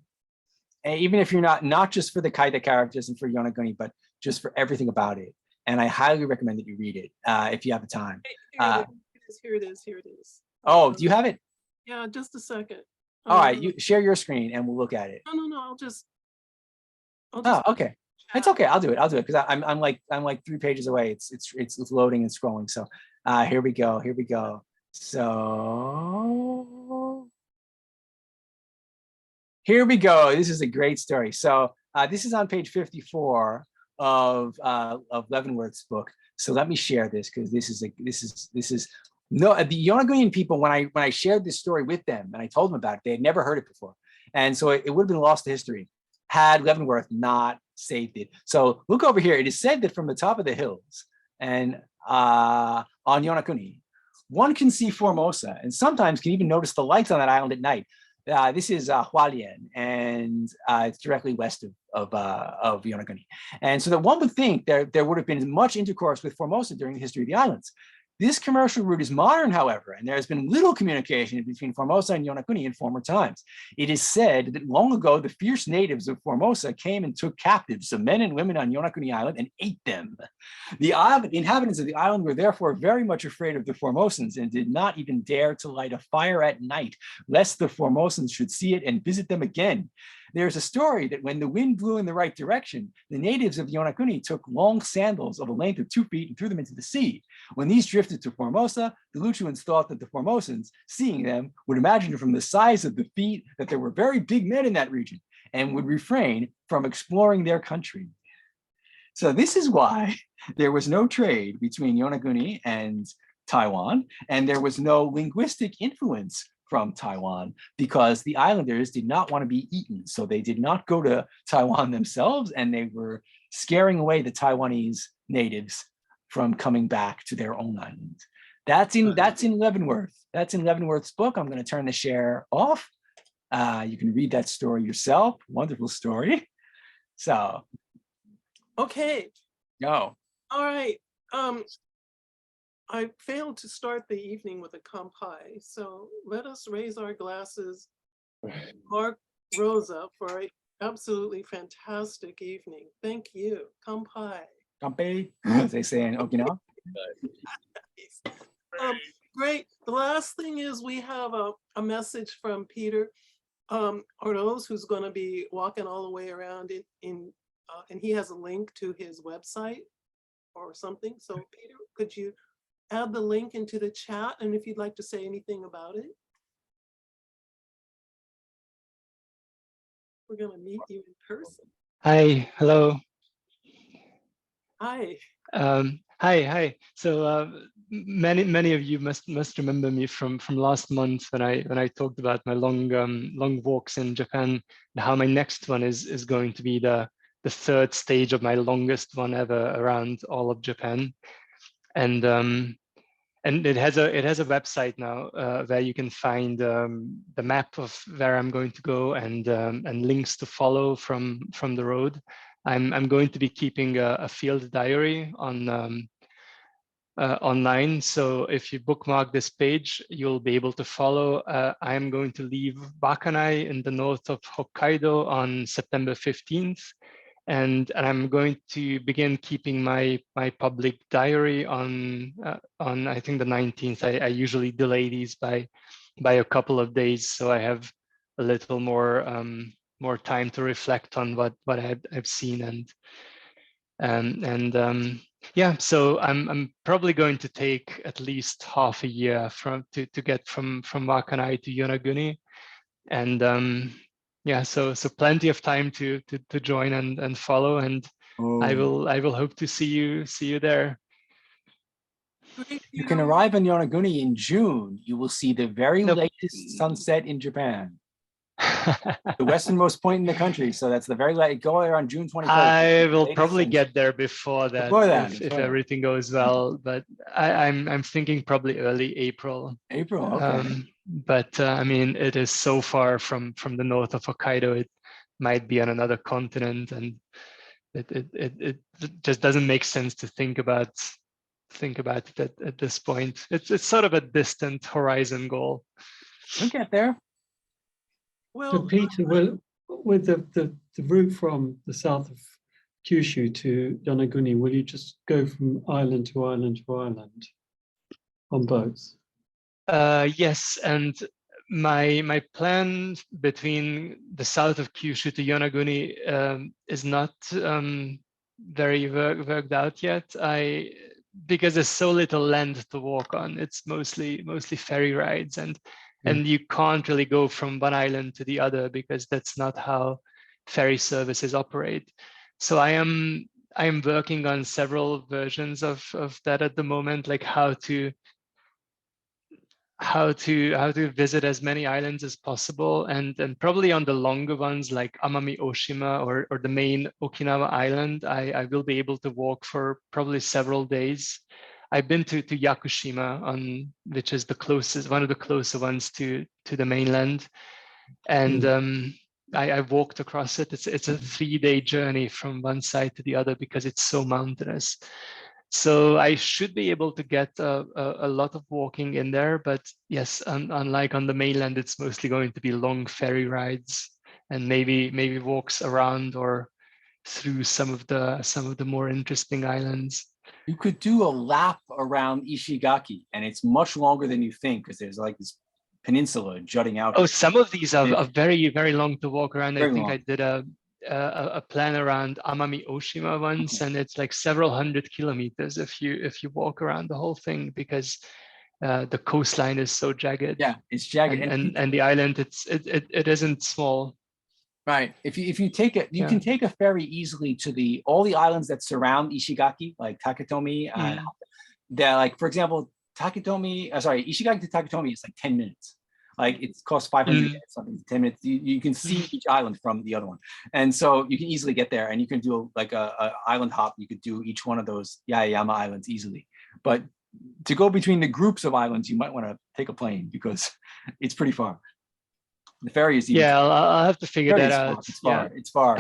And even if you're not just for the kaida characters and for Yonaguni, but just for everything about it. And I highly recommend that you read it if you have the time.
Here it is.
Oh, do you have it?
Yeah, just a second.
All right, you share your screen and we'll look at it.
No, I'll just.
Oh, okay. It's okay. I'll do it because I'm like 3 pages away. It's loading and scrolling. So here we go. So here we go. This is a great story. So this is on page 54 of Leavenworth's book. So let me share this, because this is no, the Yonagunian people, when I shared this story with them and I told them about it, they had never heard it before. And so it would have been lost to history had Leavenworth not saved it. So look over here. It is said that from the top of the hills and on Yonaguni, one can see Formosa, and sometimes can even notice the lights on that island at night. This is Hualien, and it's directly west of Yonaguni. And so that one would think there would have been much intercourse with Formosa during the history of the islands. This commercial route is modern, however, and there has been little communication between Formosa and Yonaguni in former times. It is said that long ago, the fierce natives of Formosa came and took captive some men and women on Yonaguni Island and ate them. The inhabitants of the island were therefore very much afraid of the Formosans and did not even dare to light a fire at night, lest the Formosans should see it and visit them again. there's a story that when the wind blew in the right direction, the natives of Yonaguni took long sandals of a length of 2 feet and threw them into the sea. When these drifted to Formosa, the Luchuans thought that the Formosans, seeing them, would imagine from the size of the feet that there were very big men in that region and would refrain from exploring their country. So this is why there was no trade between Yonaguni and Taiwan, and there was no linguistic influence from Taiwan because the islanders did not want to be eaten. So they did not go to Taiwan themselves, and they were scaring away the Taiwanese natives from coming back to their own island. That's in Leavenworth. That's in Leavenworth's book. I'm going to turn the share off. You can read that story yourself. Wonderful story. So,
Okay.
go.
All right. I failed to start the evening with a kampai, so let us raise our glasses, Mark, Rosa, for an absolutely fantastic evening. Thank you. Kampai.
Kampai, as they say in Okinawa.
Great. The last thing is we have a message from Peter Ordoz, who's going to be walking all the way around and he has a link to his website or something. So Peter, could you add the link into the chat, and if you'd like to say anything about it? We're going to meet you in person.
Hi, hello.
Hi.
Hi. So many of you must remember me from last month when I talked about my long walks in Japan, and how my next one is going to be the third stage of my longest one ever around all of Japan, and it has a website now where you can find the map of where I'm going to go and links to follow from the road. I'm going to be keeping a field diary on online. So if you bookmark this page, you'll be able to follow. I'm going to leave Bakanai in the north of Hokkaido on September 15th. And I'm going to begin keeping my public diary on I think the 19th. I usually delay these by a couple of days, so I have a little more time to reflect on what I've seen and yeah. So I'm probably going to take at least half a year to get from Wakanai to Yonaguni, and yeah, so plenty of time to join and follow, and I will hope to see you there.
Great,
You can arrive in Yonaguni in June. You will see the very latest sunset in Japan. The westernmost point in the country. So that's the very late. Go there on June 21st.
I will probably get there before that, if everything goes well. But I'm thinking probably early April.
April, okay.
But I mean, it is so far from the north of Hokkaido. It might be on another continent, and it just doesn't make sense to think about it at this point. It's sort of a distant horizon goal.
We'll get there.
Well,
So Peter, with the route from the south of Kyushu to Yonaguni, will you just go from island to island to island on boats?
Yes, and my plan between the south of Kyushu to Yonaguni is not very worked out yet. Because there's so little land to walk on. It's mostly ferry rides, and you can't really go from one island to the other because that's not how ferry services operate. So I am working on several versions of that at the moment, like how to visit as many islands as possible, and probably on the longer ones like Amami Oshima or the main Okinawa island, I will be able to walk for probably several days. I've been to Yakushima, which is one of the closer ones to the mainland, and I walked across it. It's a 3-day journey from one side to the other because it's so mountainous. So I should be able to get a lot of walking in there, but yes, unlike on the mainland, it's mostly going to be long ferry rides and maybe walks around or through some of the more interesting islands.
You could do a lap around Ishigaki, and it's much longer than you think because there's like this peninsula jutting out.
Oh, some of these are very, very long to walk around. I
Very
think
long.
I did a plan around Amami Oshima once, and it's like several hundred kilometers if you walk around the whole thing, because the coastline is so jagged.
Yeah, it's jagged.
And the island, it isn't small.
Right. If you take it, you can take a ferry easily to all the islands that surround Ishigaki, like Taketomi. They're like, for example, Ishigaki to Taketomi is like 10 minutes. Like it costs 500 yen, something, 10 minutes. You can see each island from the other one. And so you can easily get there, and you can do like a island hop. You could do each one of those Yaeyama islands easily. But to go between the groups of islands, you might want to take a plane because it's pretty far. The ferry is even
I'll have to figure that out.
It's far.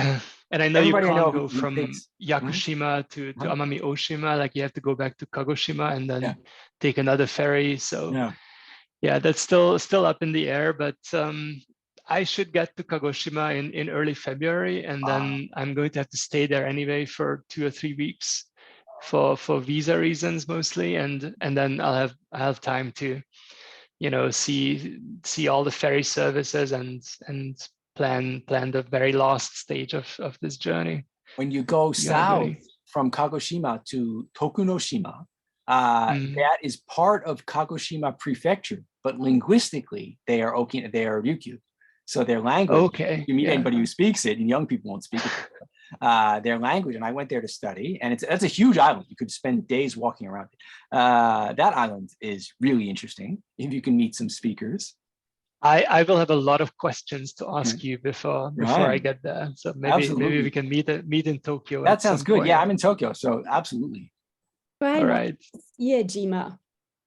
And I know
Everybody
you
I know
can't go
who
from
takes-
Yakushima to Amami Oshima. Like you have to go back to Kagoshima and then take another ferry. So yeah, that's still up in the air. But I should get to Kagoshima in early February, and then I'm going to have to stay there anyway for 2 or 3 weeks for visa reasons mostly, and then I'll have time to see all the ferry services and plan the very last stage of this journey.
When you go south from Kagoshima to Tokunoshima, that is part of Kagoshima Prefecture, but linguistically they are Ryukyu. So their language, if you meet anybody who speaks it, and young people won't speak it, their language, and I went there to study, and that's a huge island. You could spend days walking around it. That island is really interesting if you can meet some speakers.
I will have a lot of questions to ask you before I get there. So maybe we can meet in Tokyo.
That sounds good. Point. Yeah, I'm in Tokyo, so absolutely.
All
right.
Iejima.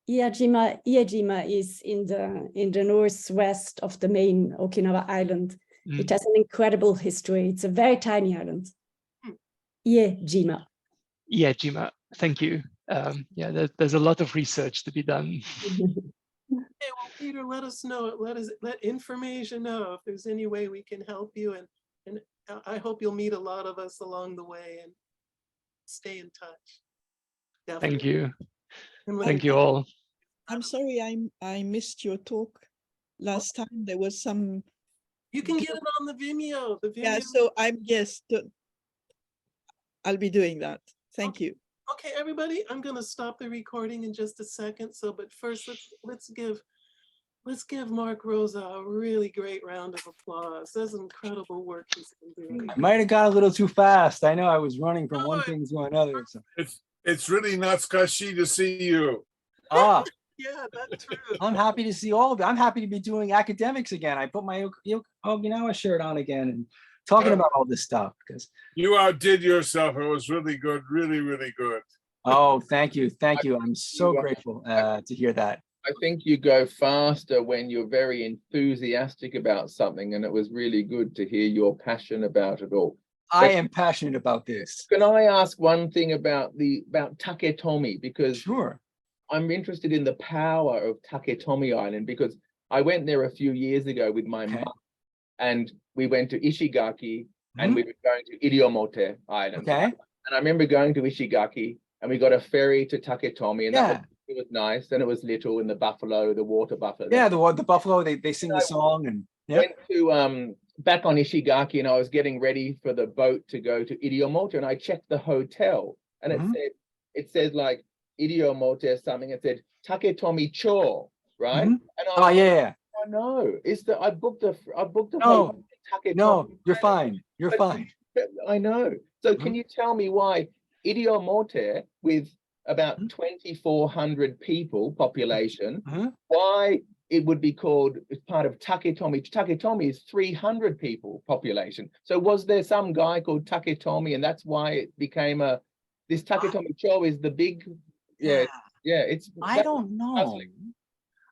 Iejima is in the northwest of the main Okinawa island. It has an incredible history. It's a very tiny island. Iejima.
Iejima. Thank you. There's a lot of research to be done.
Okay, well, Peter, let us know. Let information know if there's any way we can help you, and I hope you'll meet a lot of us along the way and stay in touch. Definitely.
Thank you. Thank you all.
I'm sorry I missed your talk last time. There was some.
You can get it on the Vimeo.
Yeah, so I'll be doing that. Thank you.
Okay, everybody, I'm going to stop the recording in just a second. But first, let's give Mark Rosa a really great round of applause. That's incredible work he's been doing.
I might have got a little too fast. I know I was running from one thing to another. So.
It's really natsukashi to see you.
Yeah, that's true.
I'm happy to see all of it. I'm happy to be doing academics again. I put my Okinawa shirt on again and talking about all this stuff because
you outdid yourself. It was really good, really, really good.
Oh, thank you. I'm so grateful to hear that.
I think you go faster when you're very enthusiastic about something, and it was really good to hear your passion about it all.
I am passionate about this.
Can I ask one thing about Taketomi? Because
sure.
I'm interested in the power of Taketomi Island, because I went there a few years ago with my mom, and we went to Ishigaki, and we were going to Iriomote Island.
Okay.
And I remember going to Ishigaki, and we got a ferry to Taketomi, and it was nice, and it was little, and the water buffalo. Yeah,
the buffalo, they sing the song, and
went to back on Ishigaki, and I was getting ready for the boat to go to Iriomote, and I checked the hotel, and it said like Iriomote something. It said Taketomi Cho, right? And I know. I booked a boat.
No, you're fine. You're fine.
I know. So can you tell me why Iriomote, with about 2,400 people population, why it would be called as part of Taketomi? Taketomi is 300 people population. So was there some guy called Taketomi, and that's why it became this Taketomi Cho is the big. I
don't know. Puzzling.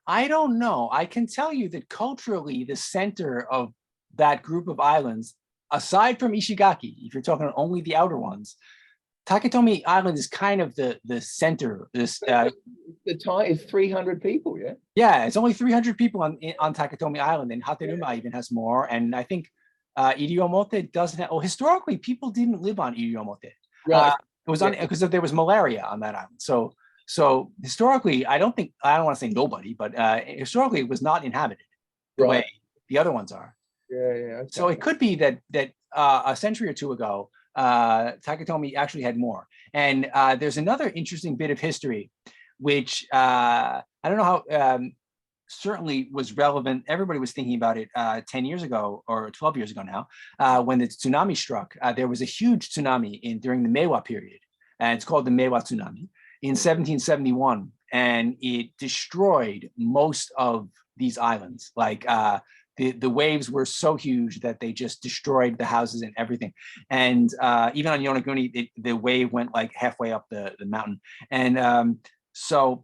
I don't know. I can tell you that culturally, the center of that group of islands, aside from Ishigaki, if you're talking only the outer ones, Taketomi Island is kind of the center. The
tie is 300 people, yeah?
Yeah, it's only 300 people on Taketomi Island, and Hateruma even has more. And I think Iriomote doesn't have, historically, people didn't live on Iriomote.
Right.
It was on because there was malaria on that island. So So historically, I don't want to say nobody, but historically it was not inhabited the
Right.
way the other ones are.
Yeah.
So
Okay.
it could be that a century or two ago, Takatomi actually had more. And there's another interesting bit of history, which I don't know how certainly was relevant. Everybody was thinking about it 10 years ago or 12 years ago now, when the tsunami struck. There was a huge tsunami during the Meiwa period, and it's called the Meiwa tsunami in 1771, and it destroyed most of these islands. Like the waves were so huge that they just destroyed the houses and everything. And even on Yonaguni, the wave went like halfway up the mountain. And so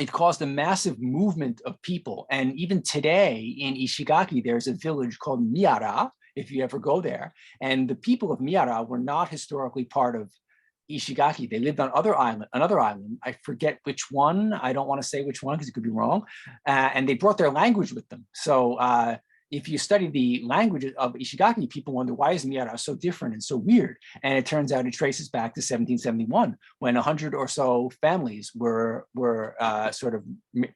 it caused a massive movement of people. And even today in Ishigaki, there's a village called Miyara, if you ever go there. And the people of Miyara were not historically part of Ishigaki. They lived on another island. I forget which one. I don't want to say which one because it could be wrong. And they brought their language with them. So if you study the language of Ishigaki, people wonder, why is Miyara so different and so weird? And it turns out it traces back to 1771, when 100 or so families were sort of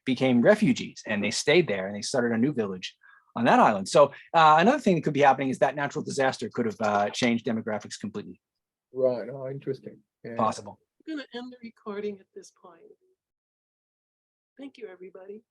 became refugees, and they stayed there and they started a new village on that island. So another thing that could be happening is that natural disaster could have changed demographics completely.
Right. Oh, interesting. Yeah.
Possible.
I'm going to end the recording at this point. Thank you, everybody.